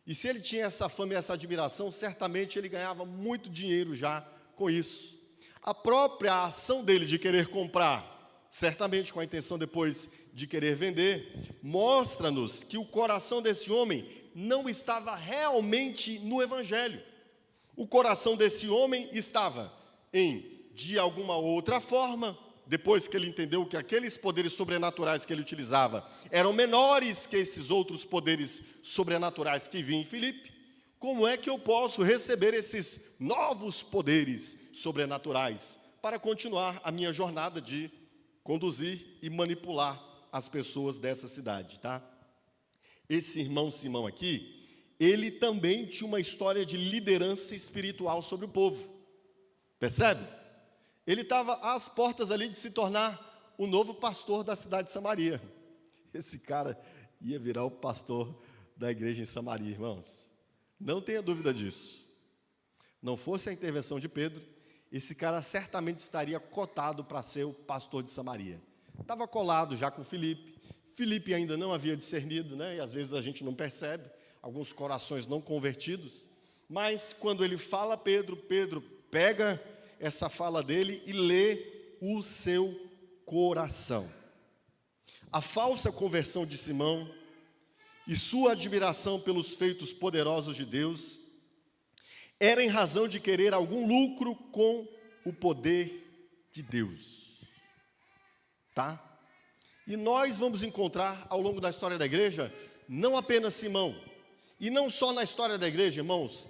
E se ele tinha essa fama e essa admiração, certamente ele ganhava muito dinheiro já com isso. A própria ação dele de querer comprar, certamente com a intenção depois de querer vender, mostra-nos que o coração desse homem não estava realmente no Evangelho. O coração desse homem estava de alguma outra forma, depois que ele entendeu que aqueles poderes sobrenaturais que ele utilizava eram menores que esses outros poderes sobrenaturais que vinham em Filipe. Como é que eu posso receber esses novos poderes sobrenaturais para continuar a minha jornada de conduzir e manipular as pessoas dessa cidade, tá? Esse irmão Simão aqui, ele também tinha uma história de liderança espiritual sobre o povo. Percebe? Ele estava às portas ali de se tornar o novo pastor da cidade de Samaria. Esse cara ia virar o pastor da igreja em Samaria, irmãos. Não tenha dúvida disso. Não fosse a intervenção de Pedro, esse cara certamente estaria cotado para ser o pastor de Samaria. Estava colado já com Filipe. Filipe ainda não havia discernido, né? E às vezes a gente não percebe, alguns corações não convertidos. Mas quando ele fala a Pedro, Pedro pega essa fala dele e lê o seu coração. A falsa conversão de Simão e sua admiração pelos feitos poderosos de Deus era em razão de querer algum lucro com o poder de Deus. Tá? E nós vamos encontrar ao longo da história da igreja, não apenas Simão, e não só na história da igreja, irmãos,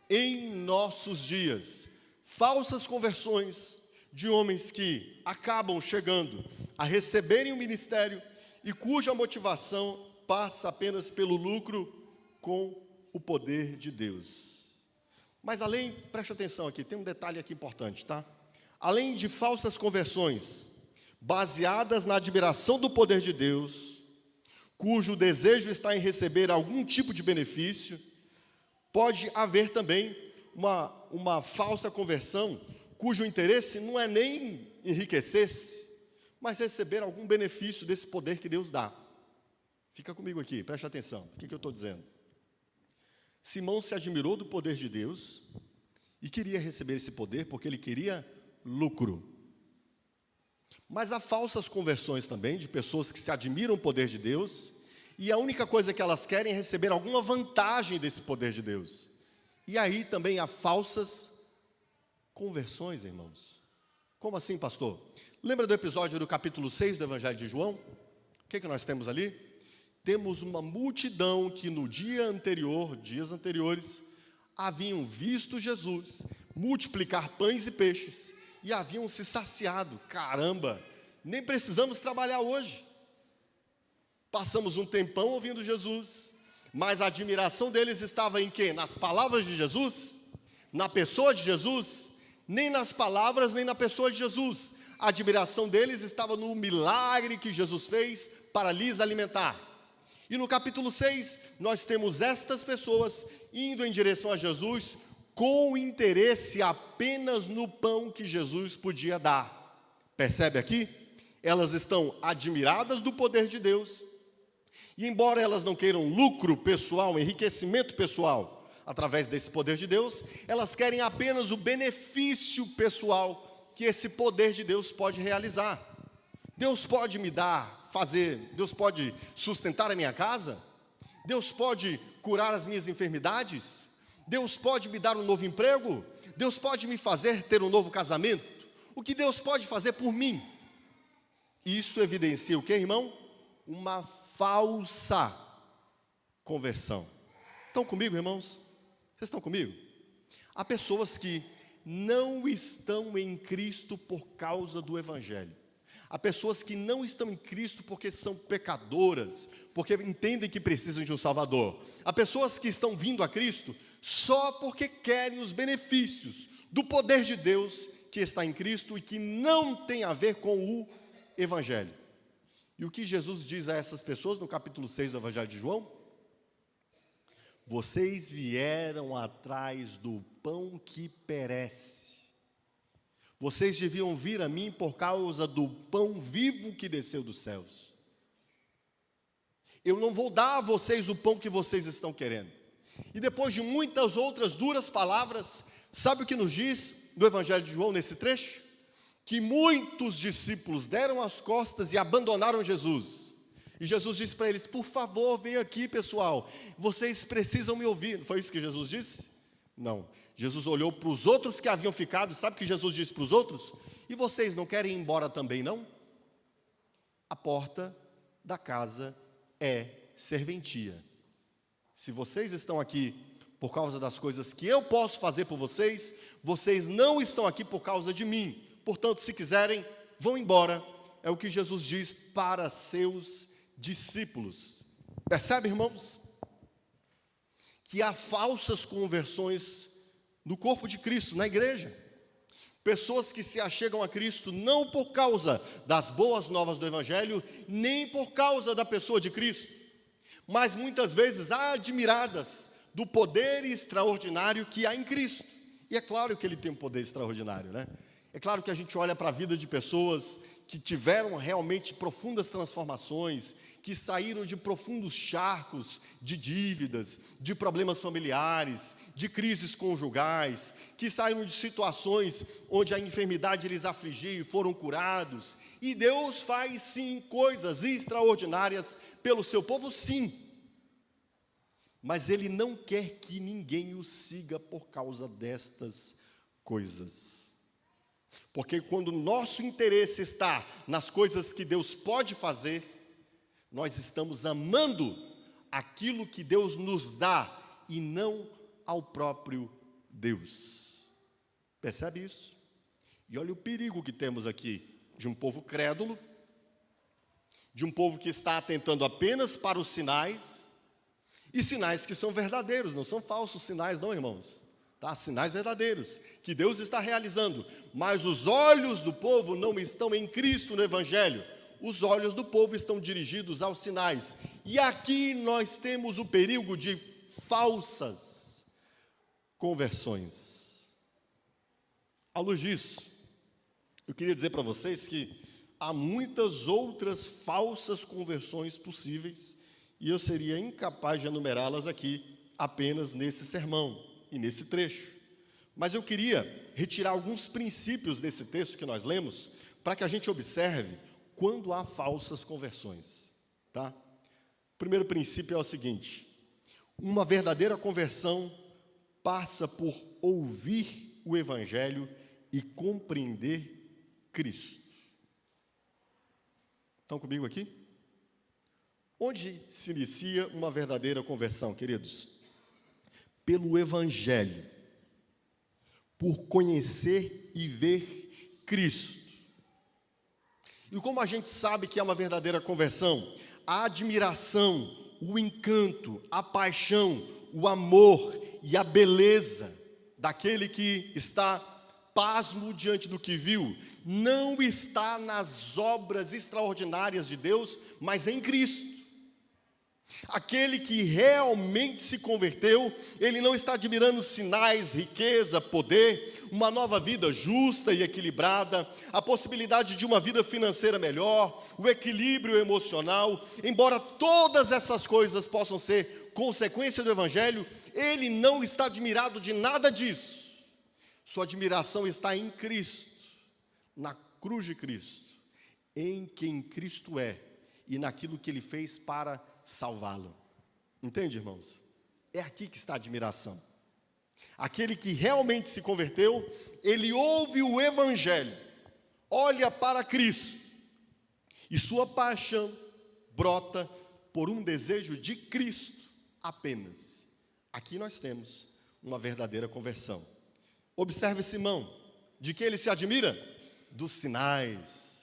em nossos dias, falsas conversões de homens que acabam chegando a receberem o ministério e cuja motivação passa apenas pelo lucro com o poder de Deus. Mas preste atenção aqui, tem um detalhe aqui importante, tá? Além de falsas conversões, baseadas na admiração do poder de Deus, cujo desejo está em receber algum tipo de benefício, pode haver também uma falsa conversão, cujo interesse não é nem enriquecer-se, mas receber algum benefício desse poder que Deus dá. Fica comigo aqui, preste atenção, o que eu estou dizendo? Simão se admirou do poder de Deus e queria receber esse poder porque ele queria lucro. Mas há falsas conversões também, de pessoas que se admiram o poder de Deus, e a única coisa que elas querem é receber alguma vantagem desse poder de Deus. E aí também há falsas conversões, irmãos. Como assim, pastor? Lembra do episódio do capítulo 6 do Evangelho de João? O que nós temos ali? Temos uma multidão que no dias anteriores, haviam visto Jesus multiplicar pães e peixes e haviam se saciado. Caramba, nem precisamos trabalhar hoje. Passamos um tempão ouvindo Jesus, mas a admiração deles estava em quê? Nas palavras de Jesus? Na pessoa de Jesus? Nem nas palavras, nem na pessoa de Jesus. A admiração deles estava no milagre que Jesus fez para lhes alimentar. E no capítulo 6, nós temos estas pessoas indo em direção a Jesus com interesse apenas no pão que Jesus podia dar. Percebe aqui? Elas estão admiradas do poder de Deus, e embora elas não queiram lucro pessoal, enriquecimento pessoal, através desse poder de Deus, elas querem apenas o benefício pessoal que esse poder de Deus pode realizar. Deus pode me dar, Deus pode sustentar a minha casa, Deus pode curar as minhas enfermidades, Deus pode me dar um novo emprego, Deus pode me fazer ter um novo casamento. O que Deus pode fazer por mim? Isso evidencia o que, irmão? Uma falsa conversão. Estão comigo, irmãos? Vocês estão comigo? Há pessoas que não estão em Cristo por causa do Evangelho. Há pessoas que não estão em Cristo porque são pecadoras, porque entendem que precisam de um Salvador. Há pessoas que estão vindo a Cristo só porque querem os benefícios do poder de Deus que está em Cristo e que não tem a ver com o Evangelho. E o que Jesus diz a essas pessoas no capítulo 6 do Evangelho de João? Vocês vieram atrás do pão que perece. Vocês deviam vir a mim por causa do pão vivo que desceu dos céus. Eu não vou dar a vocês o pão que vocês estão querendo. E depois de muitas outras duras palavras, sabe o que nos diz do Evangelho de João nesse trecho? Que muitos discípulos deram as costas e abandonaram Jesus. E Jesus disse para eles: por favor, venham aqui, pessoal, vocês precisam me ouvir. Não foi isso que Jesus disse? Não. Jesus olhou para os outros que haviam ficado. Sabe o que Jesus disse para os outros? E vocês não querem ir embora também, não? A porta da casa é serventia. Se vocês estão aqui por causa das coisas que eu posso fazer por vocês, vocês não estão aqui por causa de mim. Portanto, se quiserem, vão embora. É o que Jesus diz para seus discípulos. Percebe, irmãos? Que há falsas conversões no corpo de Cristo, na igreja. Pessoas que se achegam a Cristo não por causa das boas novas do Evangelho, nem por causa da pessoa de Cristo, mas muitas vezes admiradas do poder extraordinário que há em Cristo. E é claro que ele tem um poder extraordinário, né? É claro que a gente olha para a vida de pessoas que tiveram realmente profundas transformações, que saíram de profundos charcos de dívidas, de problemas familiares, de crises conjugais, que saíram de situações onde a enfermidade lhes afligia e foram curados. E Deus faz sim coisas extraordinárias pelo seu povo, sim. Mas Ele não quer que ninguém o siga por causa destas coisas. Porque quando o nosso interesse está nas coisas que Deus pode fazer, nós estamos amando aquilo que Deus nos dá e não ao próprio Deus. Percebe isso? E olha o perigo que temos aqui de um povo crédulo de um povo que está atentando apenas para os sinais, e sinais que são verdadeiros, não são falsos sinais não, irmãos. Tá? Sinais verdadeiros, que Deus está realizando, mas os olhos do povo não estão em Cristo no Evangelho, os olhos do povo estão dirigidos aos sinais, e aqui nós temos o perigo de falsas conversões. À luz disso, eu queria dizer para vocês que há muitas outras falsas conversões possíveis, e eu seria incapaz de enumerá-las aqui, apenas nesse sermão e nesse trecho. Mas eu queria retirar alguns princípios desse texto que nós lemos, para que a gente observe quando há falsas conversões. Tá? O primeiro princípio é o seguinte: uma verdadeira conversão passa por ouvir o Evangelho e compreender Cristo. Estão comigo aqui? Onde se inicia uma verdadeira conversão, queridos? Pelo Evangelho, por conhecer e ver Cristo. E como a gente sabe que é uma verdadeira conversão? A admiração, o encanto, a paixão, o amor e a beleza daquele que está pasmo diante do que viu, não está nas obras extraordinárias de Deus, mas em Cristo. Aquele que realmente se converteu, ele não está admirando sinais, riqueza, poder, uma nova vida justa e equilibrada, a possibilidade de uma vida financeira melhor, o equilíbrio emocional. Embora todas essas coisas possam ser consequência do Evangelho, ele não está admirado de nada disso. Sua admiração está em Cristo, na cruz de Cristo, em quem Cristo é e naquilo que Ele fez para salvá-lo. Entende, irmãos? É aqui que está a admiração. Aquele que realmente se converteu, ele ouve o Evangelho, olha para Cristo, e sua paixão brota por um desejo de Cristo apenas. Aqui nós temos uma verdadeira conversão. Observe Simão, de que ele se admira? Dos sinais.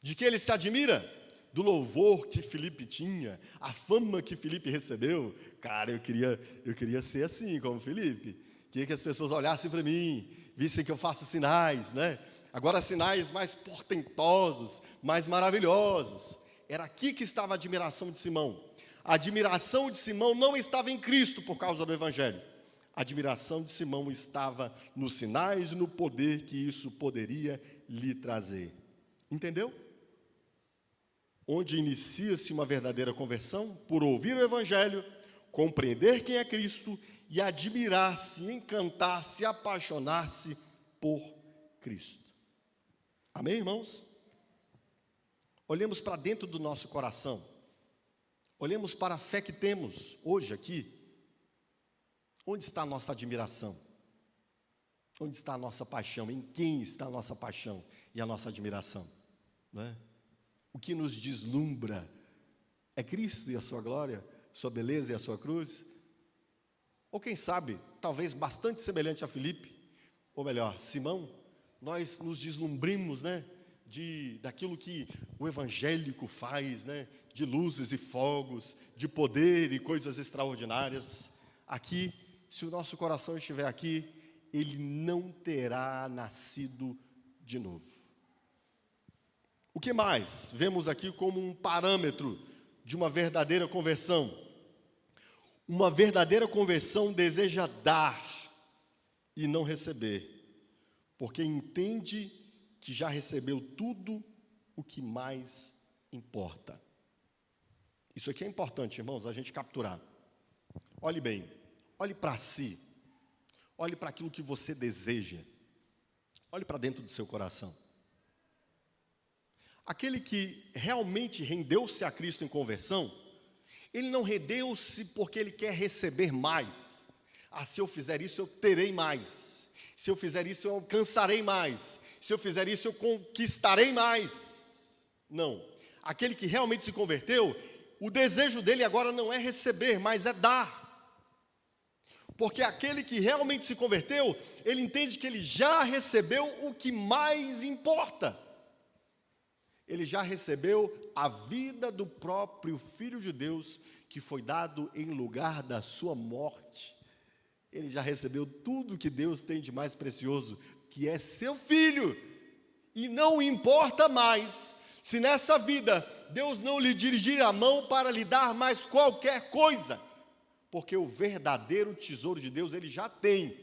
De que ele se admira? Do louvor que Filipe tinha, a fama que Filipe recebeu. Cara, eu queria ser assim como Filipe. Queria que as pessoas olhassem para mim, vissem que eu faço sinais, né? Agora sinais mais portentosos, mais maravilhosos. Era aqui que estava a admiração de Simão. A admiração de Simão não estava em Cristo por causa do Evangelho. A admiração de Simão estava nos sinais e no poder que isso poderia lhe trazer. Entendeu? Onde inicia-se uma verdadeira conversão? Por ouvir o Evangelho, compreender quem é Cristo e admirar-se, encantar-se, apaixonar-se por Cristo. Amém, irmãos? Olhemos para dentro do nosso coração. Olhemos para a fé que temos hoje aqui. Onde está a nossa admiração? Onde está a nossa paixão? Em quem está a nossa paixão e a nossa admiração? Não é? O que nos deslumbra é Cristo e a sua glória, sua beleza e a sua cruz? Ou quem sabe, talvez bastante semelhante a Filipe, ou melhor, Simão, nós nos deslumbremos, né, daquilo que o evangélico faz, né, de luzes e fogos, de poder e coisas extraordinárias. Aqui, se o nosso coração estiver aqui, ele não terá nascido de novo. O que mais vemos aqui como um parâmetro de uma verdadeira conversão? Uma verdadeira conversão deseja dar e não receber, porque entende que já recebeu tudo o que mais importa. Isso aqui é importante, irmãos, a gente capturar. Olhe bem, olhe para si, olhe para aquilo que você deseja, olhe para dentro do seu coração. Aquele que realmente rendeu-se a Cristo em conversão, ele não rendeu-se porque ele quer receber mais. Ah, se eu fizer isso, eu terei mais. Se eu fizer isso, eu alcançarei mais. Se eu fizer isso, eu conquistarei mais. Não. Aquele que realmente se converteu, o desejo dele agora não é receber, mas é dar. Porque aquele que realmente se converteu, ele entende que ele já recebeu o que mais importa. Ele já recebeu a vida do próprio Filho de Deus, que foi dado em lugar da sua morte. Ele já recebeu tudo que Deus tem de mais precioso, que é seu Filho. E não importa mais se nessa vida Deus não lhe dirigir a mão para lhe dar mais qualquer coisa, porque o verdadeiro tesouro de Deus ele já tem.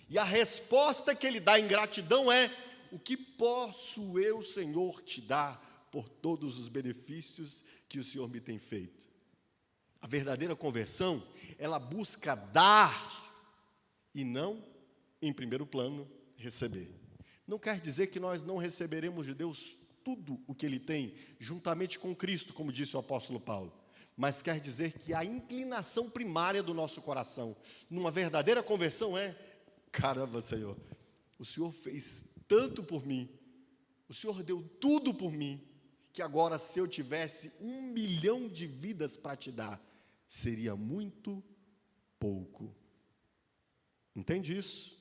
E a resposta que ele dá em gratidão é: o que posso eu, Senhor, te dar por todos os benefícios que o Senhor me tem feito? A verdadeira conversão, ela busca dar e não, em primeiro plano, receber. Não quer dizer que nós não receberemos de Deus tudo o que Ele tem, juntamente com Cristo, como disse o apóstolo Paulo. Mas quer dizer que a inclinação primária do nosso coração, numa verdadeira conversão é: caramba, Senhor, o Senhor fez tanto por mim, o Senhor deu tudo por mim, que agora se eu tivesse 1 milhão de vidas para te dar, seria muito pouco. Entende isso?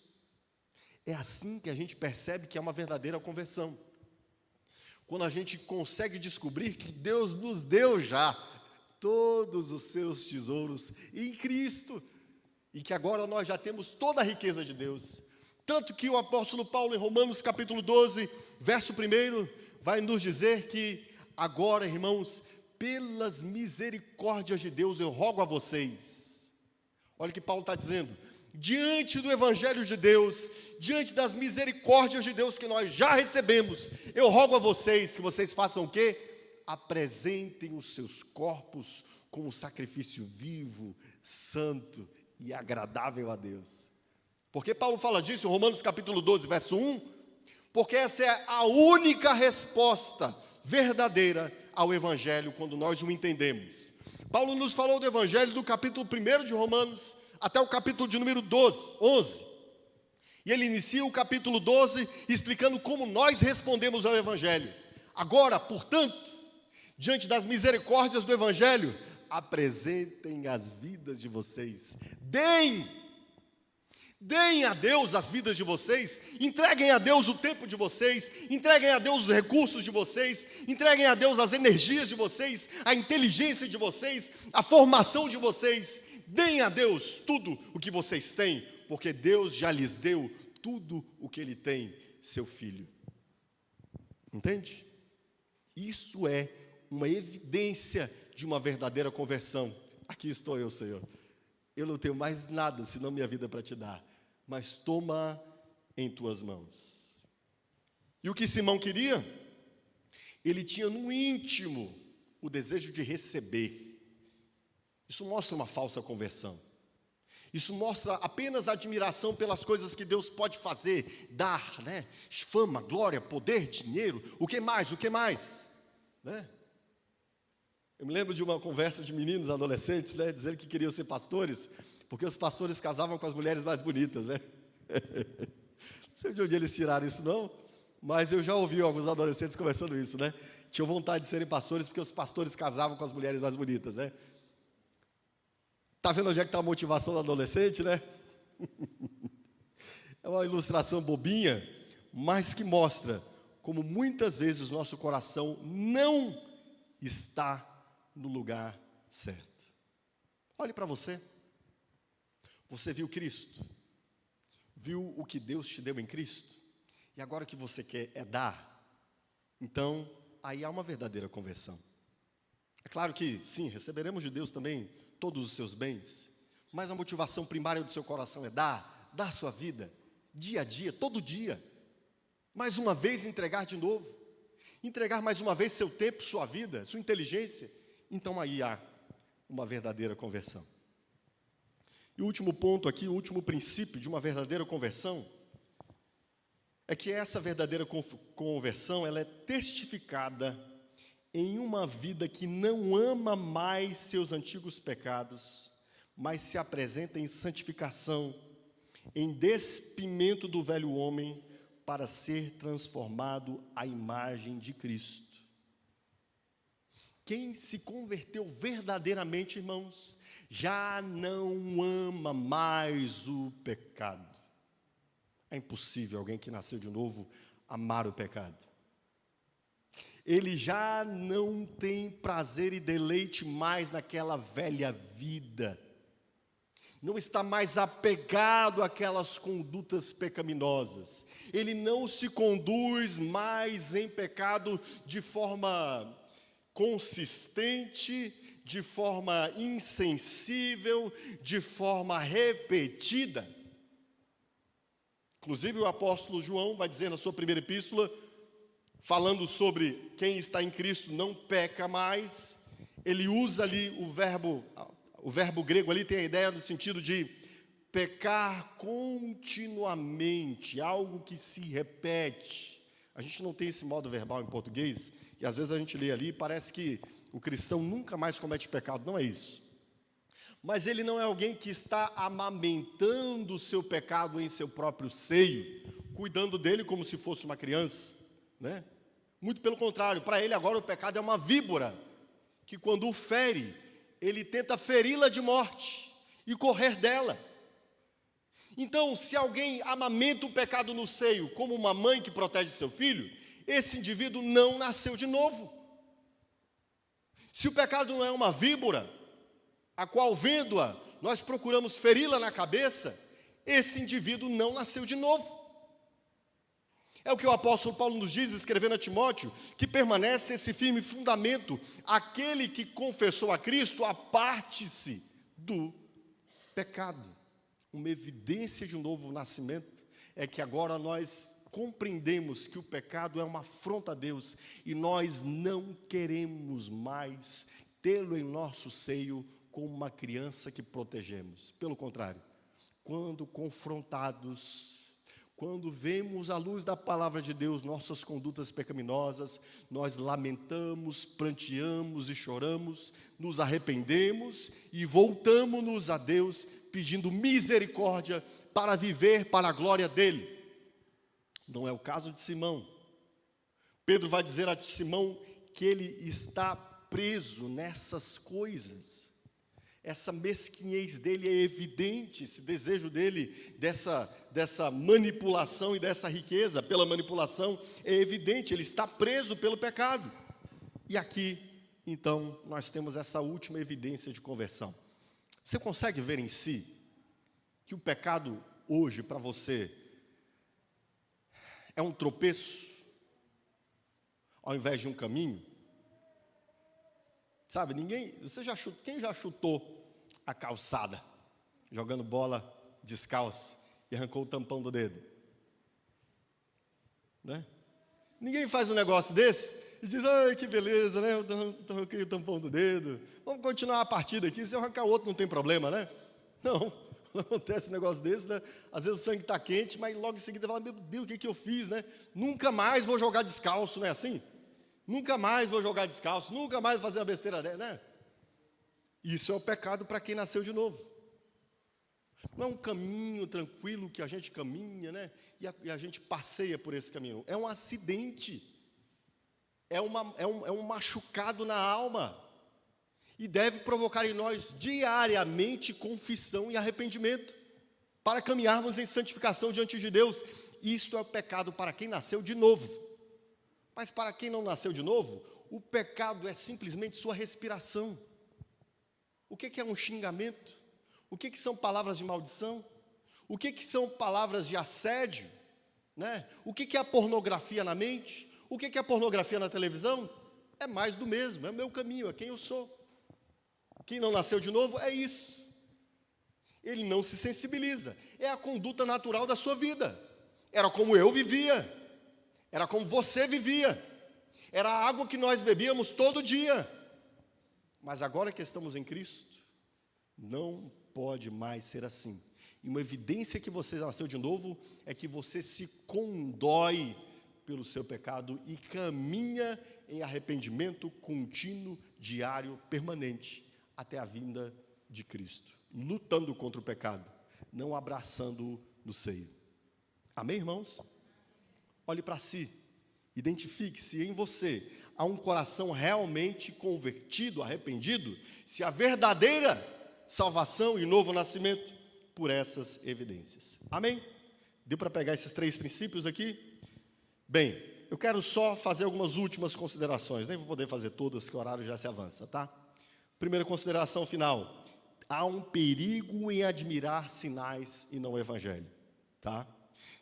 É assim que a gente percebe que é uma verdadeira conversão. Quando a gente consegue descobrir que Deus nos deu já todos os seus tesouros em Cristo, e que agora nós já temos toda a riqueza de Deus. Tanto que o apóstolo Paulo, em Romanos capítulo 12, verso 1, vai nos dizer que agora, irmãos, pelas misericórdias de Deus, eu rogo a vocês. Olha o que Paulo está dizendo: diante do evangelho de Deus, diante das misericórdias de Deus que nós já recebemos, eu rogo a vocês que vocês façam o quê? Apresentem os seus corpos como sacrifício vivo, santo e agradável a Deus. Por que Paulo fala disso em Romanos capítulo 12, verso 1? Porque essa é a única resposta verdadeira ao evangelho quando nós o entendemos. Paulo nos falou do evangelho do capítulo 1 de Romanos até o capítulo de número 11. E ele inicia o capítulo 12 explicando como nós respondemos ao evangelho. Agora, portanto, diante das misericórdias do evangelho, apresentem as vidas de vocês. Deem a Deus as vidas de vocês, entreguem a Deus o tempo de vocês, entreguem a Deus os recursos de vocês, entreguem a Deus as energias de vocês, a inteligência de vocês, a formação de vocês. Deem a Deus tudo o que vocês têm, porque Deus já lhes deu tudo o que Ele tem, seu Filho. Entende? Isso é uma evidência de uma verdadeira conversão. Aqui estou eu, Senhor. Eu não tenho mais nada senão minha vida para te dar, mas toma em tuas mãos. E o que Simão queria? Ele tinha no íntimo o desejo de receber. Isso mostra uma falsa conversão. Isso mostra apenas admiração pelas coisas que Deus pode fazer, dar, né? Fama, glória, poder, dinheiro. O que mais? O que mais? Né? Eu me lembro de uma conversa de meninos adolescentes, né, dizendo que queriam ser pastores, porque os pastores casavam com as mulheres mais bonitas, né? Não sei de onde eles tiraram isso não, mas eu já ouvi alguns adolescentes conversando isso, né? Tinham vontade de serem pastores porque os pastores casavam com as mulheres mais bonitas, né? Está vendo onde é que está a motivação do adolescente, né? É uma ilustração bobinha, mas que mostra como muitas vezes o nosso coração não está no lugar certo. Olhe para você. Você viu Cristo? Viu o que Deus te deu em Cristo? E agora o que você quer é dar? Então, aí há uma verdadeira conversão. É claro que, sim, receberemos de Deus também todos os seus bens, mas a motivação primária do seu coração é dar sua vida, dia a dia, todo dia. Mais uma vez entregar de novo, entregar mais uma vez seu tempo, sua vida, sua inteligência. Então aí há uma verdadeira conversão. E o último ponto aqui, o último princípio de uma verdadeira conversão, é que essa verdadeira conversão, ela é testificada em uma vida que não ama mais seus antigos pecados, mas se apresenta em santificação, em despimento do velho homem, para ser transformado à imagem de Cristo. Quem se converteu verdadeiramente, irmãos, já não ama mais o pecado. É impossível alguém que nasceu de novo amar o pecado. Ele já não tem prazer e deleite mais naquela velha vida. Não está mais apegado àquelas condutas pecaminosas. Ele não se conduz mais em pecado de forma consistente, de forma insensível, de forma repetida. Inclusive o apóstolo João vai dizer na sua primeira epístola, falando sobre quem está em Cristo não peca mais, ele usa ali o verbo grego ali tem a ideia no sentido de pecar continuamente, algo que se repete. A gente não tem esse modo verbal em português, e às vezes a gente lê ali e parece que o cristão nunca mais comete pecado, não é isso. Mas ele não é alguém que está amamentando o seu pecado em seu próprio seio, cuidando dele como se fosse uma criança, né? Muito pelo contrário, para ele agora o pecado é uma víbora, que quando o fere, ele tenta feri-la de morte e correr dela. Então, se alguém amamenta o pecado no seio, como uma mãe que protege seu filho, esse indivíduo não nasceu de novo. Se o pecado não é uma víbora, a qual vendo-a, nós procuramos feri-la na cabeça, esse indivíduo não nasceu de novo. É o que o apóstolo Paulo nos diz, escrevendo a Timóteo, que permanece esse firme fundamento: aquele que confessou a Cristo, aparte-se do pecado. Uma evidência de um novo nascimento é que agora nós compreendemos que o pecado é uma afronta a Deus e nós não queremos mais tê-lo em nosso seio como uma criança que protegemos. Pelo contrário, quando confrontados, quando vemos à luz da palavra de Deus nossas condutas pecaminosas, nós lamentamos, pranteamos e choramos, nos arrependemos e voltamos-nos a Deus pedindo misericórdia para viver para a glória dele. Não é o caso de Simão. Pedro vai dizer a Simão que ele está preso nessas coisas. Essa mesquinhez dele é evidente, esse desejo dele dessa manipulação e dessa riqueza pela manipulação é evidente, ele está preso pelo pecado. E aqui, então, nós temos essa última evidência de conversão. Você consegue ver em si que o pecado hoje para você é um tropeço ao invés de um caminho? Sabe, quem já chutou a calçada, jogando bola descalço e arrancou o tampão do dedo? Né? Ninguém faz um negócio desse e diz: ai, que beleza, né? Eu arranquei o tampão do dedo, vamos continuar a partida aqui, se eu arrancar o outro não tem problema, né? Não acontece um negócio desse, né? Às vezes o sangue está quente, mas logo em seguida fala: meu Deus, o que eu fiz, né? Nunca mais vou jogar descalço, não é assim? Nunca mais vou jogar descalço, nunca mais vou fazer uma besteira dessa, né? Isso é o pecado para quem nasceu de novo. Não é um caminho tranquilo que a gente caminha, né? E a gente passeia por esse caminho. É um acidente. É um machucado na alma. E deve provocar em nós diariamente confissão e arrependimento, para caminharmos em santificação diante de Deus. Isto é o pecado para quem nasceu de novo. Mas para quem não nasceu de novo, o pecado é simplesmente sua respiração. O que é um xingamento? O que são palavras de maldição? O que são palavras de assédio? Né? O que é a pornografia na mente? O que é a pornografia na televisão? É mais do mesmo, é o meu caminho, é quem eu sou. Quem não nasceu de novo é isso. Ele não se sensibiliza. É a conduta natural da sua vida. Era como eu vivia. Era como você vivia. Era a água que nós bebíamos todo dia. Mas agora que estamos em Cristo, não pode mais ser assim. E uma evidência que você nasceu de novo é que você se condói pelo seu pecado e caminha em arrependimento contínuo, diário, permanente, até a vinda de Cristo, lutando contra o pecado, não abraçando-o no seio. Amém, irmãos? Olhe para si, identifique se em você há um coração realmente convertido, arrependido, se há verdadeira salvação e novo nascimento por essas evidências. Amém? Deu para pegar esses 3 princípios aqui? Bem, eu quero só fazer algumas últimas considerações, nem vou poder fazer todas, que o horário já se avança, tá? Primeira consideração final: há um perigo em admirar sinais e não o evangelho, tá?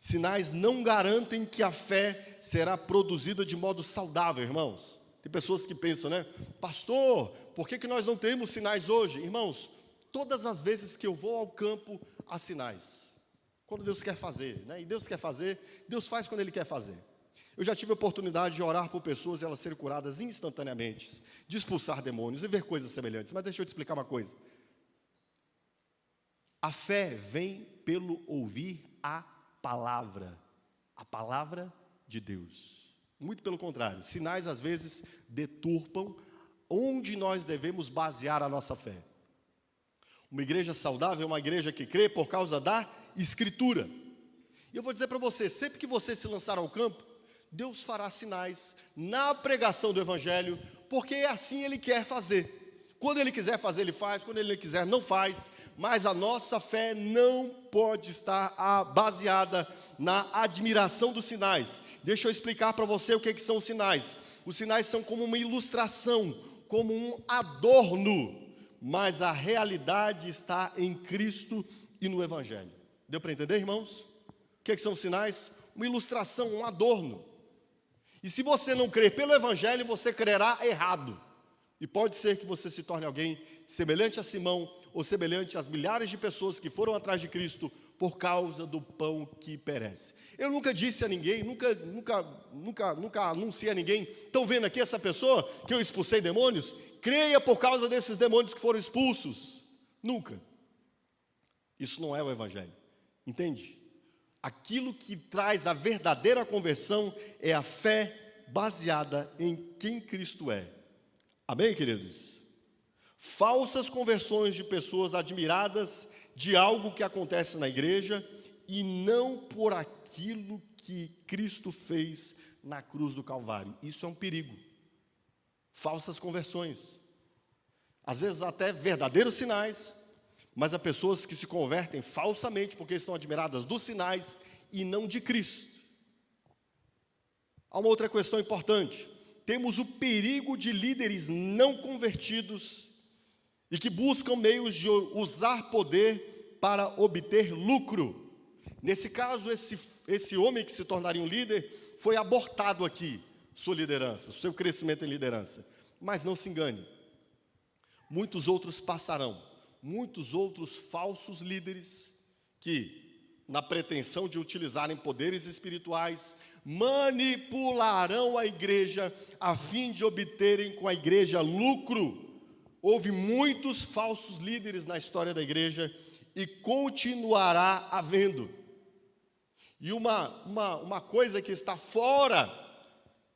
Sinais não garantem que a fé será produzida de modo saudável, irmãos. Tem pessoas que pensam, né? Pastor, por que nós não temos sinais hoje? Irmãos, todas as vezes que eu vou ao campo, há sinais. Quando Deus quer fazer, né? E Deus quer fazer, Deus faz quando Ele quer fazer. Eu já tive a oportunidade de orar por pessoas e elas serem curadas instantaneamente, de expulsar demônios e ver coisas semelhantes. Mas deixa eu te explicar uma coisa. A fé vem pelo ouvir a palavra de Deus. Muito pelo contrário, sinais às vezes deturpam onde nós devemos basear a nossa fé. Uma igreja saudável é uma igreja que crê por causa da Escritura. E eu vou dizer para você, sempre que você se lançar ao campo, Deus fará sinais na pregação do Evangelho, porque é assim Ele quer fazer. Quando Ele quiser fazer, Ele faz, quando Ele quiser, não faz, mas a nossa fé não pode estar baseada na admiração dos sinais. Deixa eu explicar para você o que são os sinais. Os sinais são como uma ilustração, como um adorno, mas a realidade está em Cristo e no Evangelho. Deu para entender, irmãos? O que são sinais? Uma ilustração, um adorno. E se você não crer pelo Evangelho, você crerá errado. E pode ser que você se torne alguém semelhante a Simão, ou semelhante às milhares de pessoas que foram atrás de Cristo por causa do pão que perece. Eu nunca disse a ninguém, nunca anunciei a ninguém, estão vendo aqui essa pessoa que eu expulsei demônios? Creia por causa desses demônios que foram expulsos. Nunca. Isso não é o Evangelho. Entende? Aquilo que traz a verdadeira conversão é a fé baseada em quem Cristo é. Amém, queridos? Falsas conversões de pessoas admiradas de algo que acontece na igreja e não por aquilo que Cristo fez na cruz do Calvário. Isso é um perigo. Falsas conversões. Às vezes até verdadeiros sinais, mas há pessoas que se convertem falsamente porque estão admiradas dos sinais e não de Cristo. Há uma outra questão importante. Temos o perigo de líderes não convertidos e que buscam meios de usar poder para obter lucro. Nesse caso, esse homem que se tornaria um líder foi abortado aqui, sua liderança, seu crescimento em liderança. Mas não se engane, muitos outros passarão. Muitos outros falsos líderes que, na pretensão de utilizarem poderes espirituais, manipularão a igreja a fim de obterem com a igreja lucro. Houve muitos falsos líderes na história da igreja e continuará havendo. E uma coisa que está fora,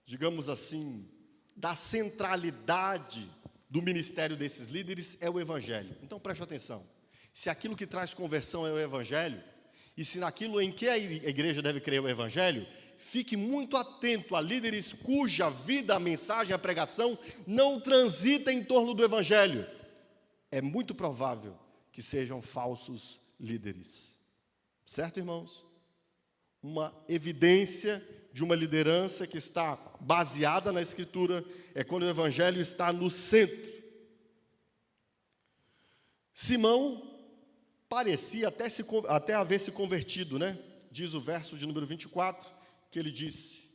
digamos assim, da centralidade do ministério desses líderes é o Evangelho. Então preste atenção, se aquilo que traz conversão é o Evangelho, e se naquilo em que a igreja deve crer o Evangelho, fique muito atento a líderes cuja vida, a mensagem, a pregação não transita em torno do Evangelho. É muito provável que sejam falsos líderes. Certo, irmãos? Uma evidência de uma liderança que está baseada na Escritura é quando o Evangelho está no centro. Simão parecia até haver se convertido, né? Diz o verso de número 24, que ele disse: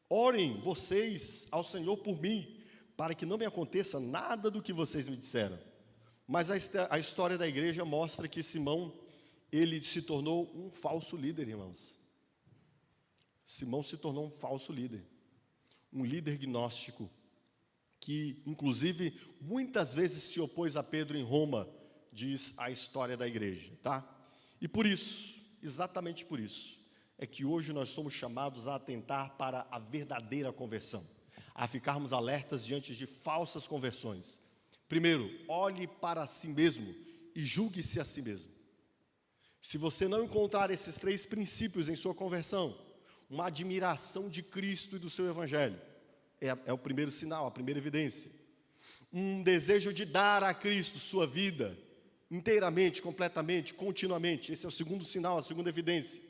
orem vocês ao Senhor por mim, para que não me aconteça nada do que vocês me disseram. Mas a história da igreja mostra que Simão, ele se tornou um falso líder, irmãos. Simão se tornou um falso líder, um líder gnóstico, que inclusive muitas vezes se opôs a Pedro em Roma, diz a história da igreja, tá? E por isso, exatamente por isso, é que hoje nós somos chamados a atentar para a verdadeira conversão, a ficarmos alertas diante de falsas conversões. Primeiro, olhe para si mesmo e julgue-se a si mesmo. Se você não encontrar esses 3 princípios em sua conversão, uma admiração de Cristo e do seu Evangelho, é o primeiro sinal, a primeira evidência. Um desejo de dar a Cristo sua vida, inteiramente, completamente, continuamente. Esse é o segundo sinal, a segunda evidência.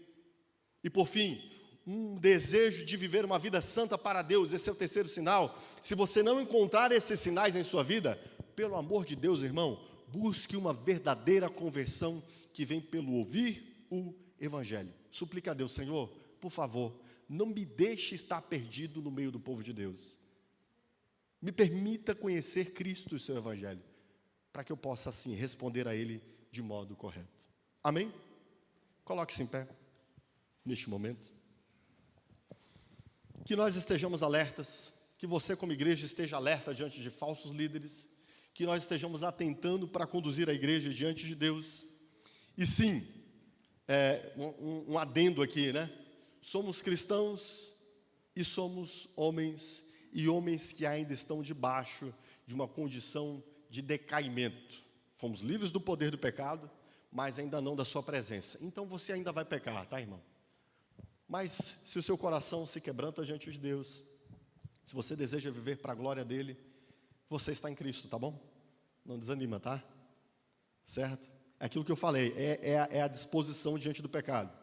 E por fim, um desejo de viver uma vida santa para Deus, esse é o terceiro sinal. Se você não encontrar esses sinais em sua vida, pelo amor de Deus, irmão, busque uma verdadeira conversão que vem pelo ouvir o Evangelho. Suplique a Deus: Senhor, por favor, não me deixe estar perdido no meio do povo de Deus. Me permita conhecer Cristo e o seu Evangelho, para que eu possa assim responder a Ele de modo correto. Amém? Coloque-se em pé neste momento. Que nós estejamos alertas, que você como igreja esteja alerta diante de falsos líderes, que nós estejamos atentando para conduzir a igreja diante de Deus. E sim, um adendo aqui, né? Somos cristãos e somos homens, e homens que ainda estão debaixo de uma condição de decaimento. Fomos livres do poder do pecado, mas ainda não da sua presença. Então você ainda vai pecar, tá, irmão? Mas se o seu coração se quebranta diante de Deus, se você deseja viver para a glória dEle, você está em Cristo, tá bom? Não desanima, tá? Certo? É aquilo que eu falei, é a disposição diante do pecado.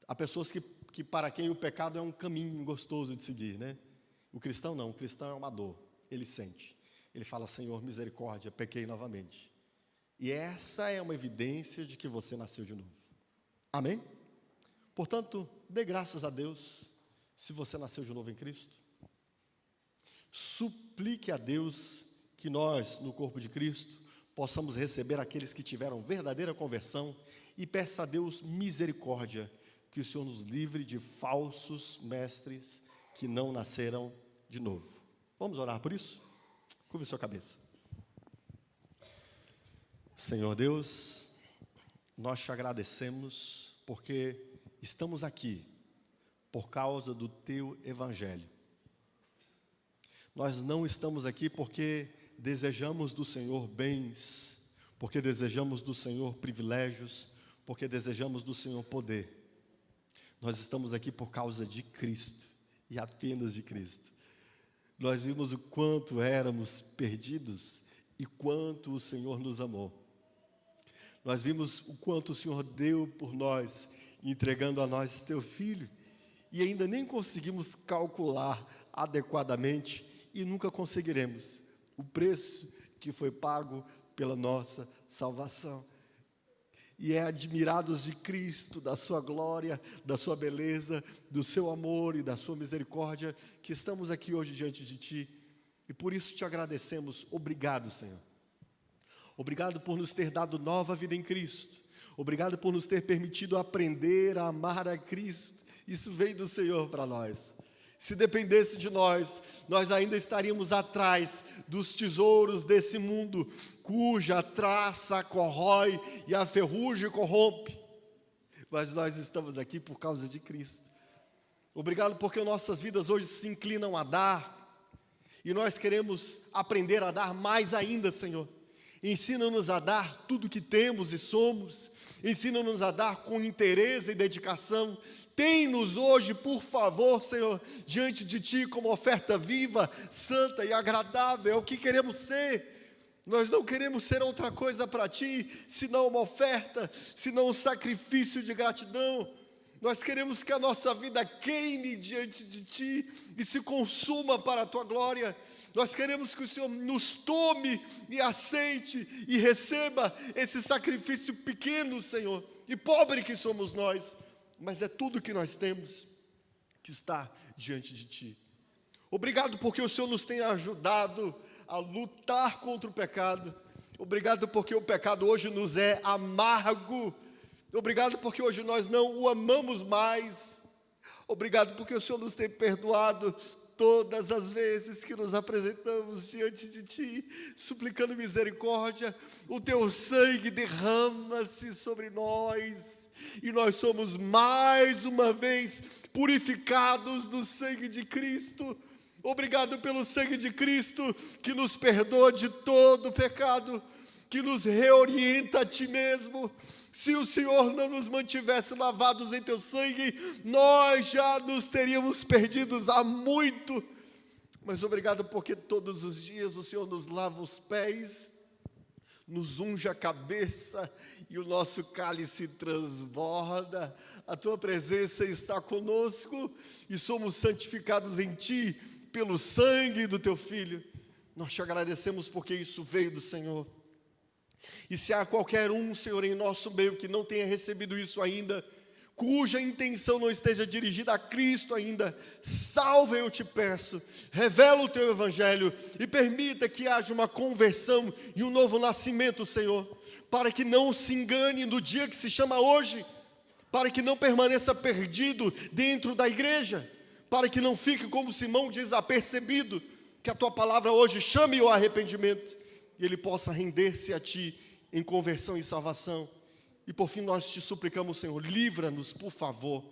Há pessoas que para quem o pecado é um caminho gostoso de seguir, né? O cristão não, o cristão é uma dor, ele sente. Ele fala: Senhor, misericórdia, pequei novamente. E essa é uma evidência de que você nasceu de novo. Amém? Portanto, dê graças a Deus se você nasceu de novo em Cristo. Suplique a Deus que nós, no corpo de Cristo, possamos receber aqueles que tiveram verdadeira conversão, e peça a Deus misericórdia, que o Senhor nos livre de falsos mestres que não nasceram de novo. Vamos orar por isso? Curve sua cabeça. Senhor Deus, nós te agradecemos porque estamos aqui por causa do Teu Evangelho. Nós não estamos aqui porque desejamos do Senhor bens, porque desejamos do Senhor privilégios, porque desejamos do Senhor poder. Nós estamos aqui por causa de Cristo, e apenas de Cristo. Nós vimos o quanto éramos perdidos e quanto o Senhor nos amou. Nós vimos o quanto o Senhor deu por nós, entregando a nós Teu Filho, e ainda nem conseguimos calcular adequadamente, e nunca conseguiremos, o preço que foi pago pela nossa salvação. E é admirados de Cristo, da sua glória, da sua beleza, do seu amor e da sua misericórdia, que estamos aqui hoje diante de Ti, e por isso Te agradecemos. Obrigado, Senhor. Obrigado por nos ter dado nova vida em Cristo. Obrigado por nos ter permitido aprender a amar a Cristo. Isso veio do Senhor para nós. Se dependesse de nós, nós ainda estaríamos atrás dos tesouros desse mundo, cuja traça corrói e a ferrugem corrompe. Mas nós estamos aqui por causa de Cristo. Obrigado porque nossas vidas hoje se inclinam a dar, e nós queremos aprender a dar mais ainda, Senhor. Ensina-nos a dar tudo que temos e somos. Ensina-nos a dar com interesse e dedicação. Tem-nos hoje, por favor, Senhor, diante de Ti como oferta viva, santa e agradável. É o que queremos ser. Nós não queremos ser outra coisa para Ti, senão uma oferta, senão um sacrifício de gratidão. Nós queremos que a nossa vida queime diante de Ti e se consuma para a Tua glória. Nós queremos que o Senhor nos tome e aceite e receba esse sacrifício pequeno, Senhor, e pobre que somos nós, mas é tudo que nós temos que está diante de Ti. Obrigado porque o Senhor nos tem ajudado a lutar contra o pecado. Obrigado porque o pecado hoje nos é amargo. Obrigado porque hoje nós não o amamos mais. Obrigado porque o Senhor nos tem perdoado todas as vezes que nos apresentamos diante de Ti, suplicando misericórdia. O Teu sangue derrama-se sobre nós, e nós somos mais uma vez purificados do sangue de Cristo. Obrigado pelo sangue de Cristo, que nos perdoa de todo pecado, que nos reorienta a Ti mesmo. Se o Senhor não nos mantivesse lavados em Teu sangue, nós já nos teríamos perdidos há muito. Mas obrigado porque todos os dias o Senhor nos lava os pés, nos unge a cabeça e o nosso cálice transborda. A tua presença está conosco e somos santificados em ti pelo sangue do teu Filho. Nós te agradecemos porque isso veio do Senhor. E se há qualquer um, Senhor, em nosso meio que não tenha recebido isso ainda, cuja intenção não esteja dirigida a Cristo ainda, salva, eu te peço, revela o teu evangelho e permita que haja uma conversão e um novo nascimento, Senhor, para que não se engane no dia que se chama hoje, para que não permaneça perdido dentro da igreja, para que não fique como Simão desapercebido, que a tua palavra hoje chame o arrependimento e ele possa render-se a ti em conversão e salvação. E por fim nós te suplicamos, Senhor, livra-nos, por favor,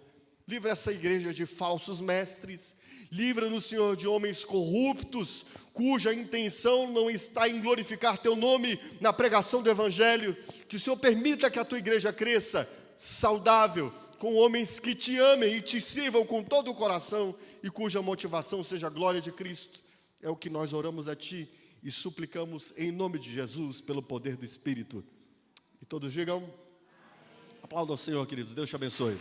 livra essa igreja de falsos mestres, livra-nos, Senhor, de homens corruptos, cuja intenção não está em glorificar teu nome na pregação do evangelho. Que o Senhor permita que a tua igreja cresça saudável, com homens que te amem e te sirvam com todo o coração e cuja motivação seja a glória de Cristo. É o que nós oramos a ti e suplicamos em nome de Jesus, pelo poder do Espírito. E todos digam: aplauda ao Senhor, queridos. Deus te abençoe.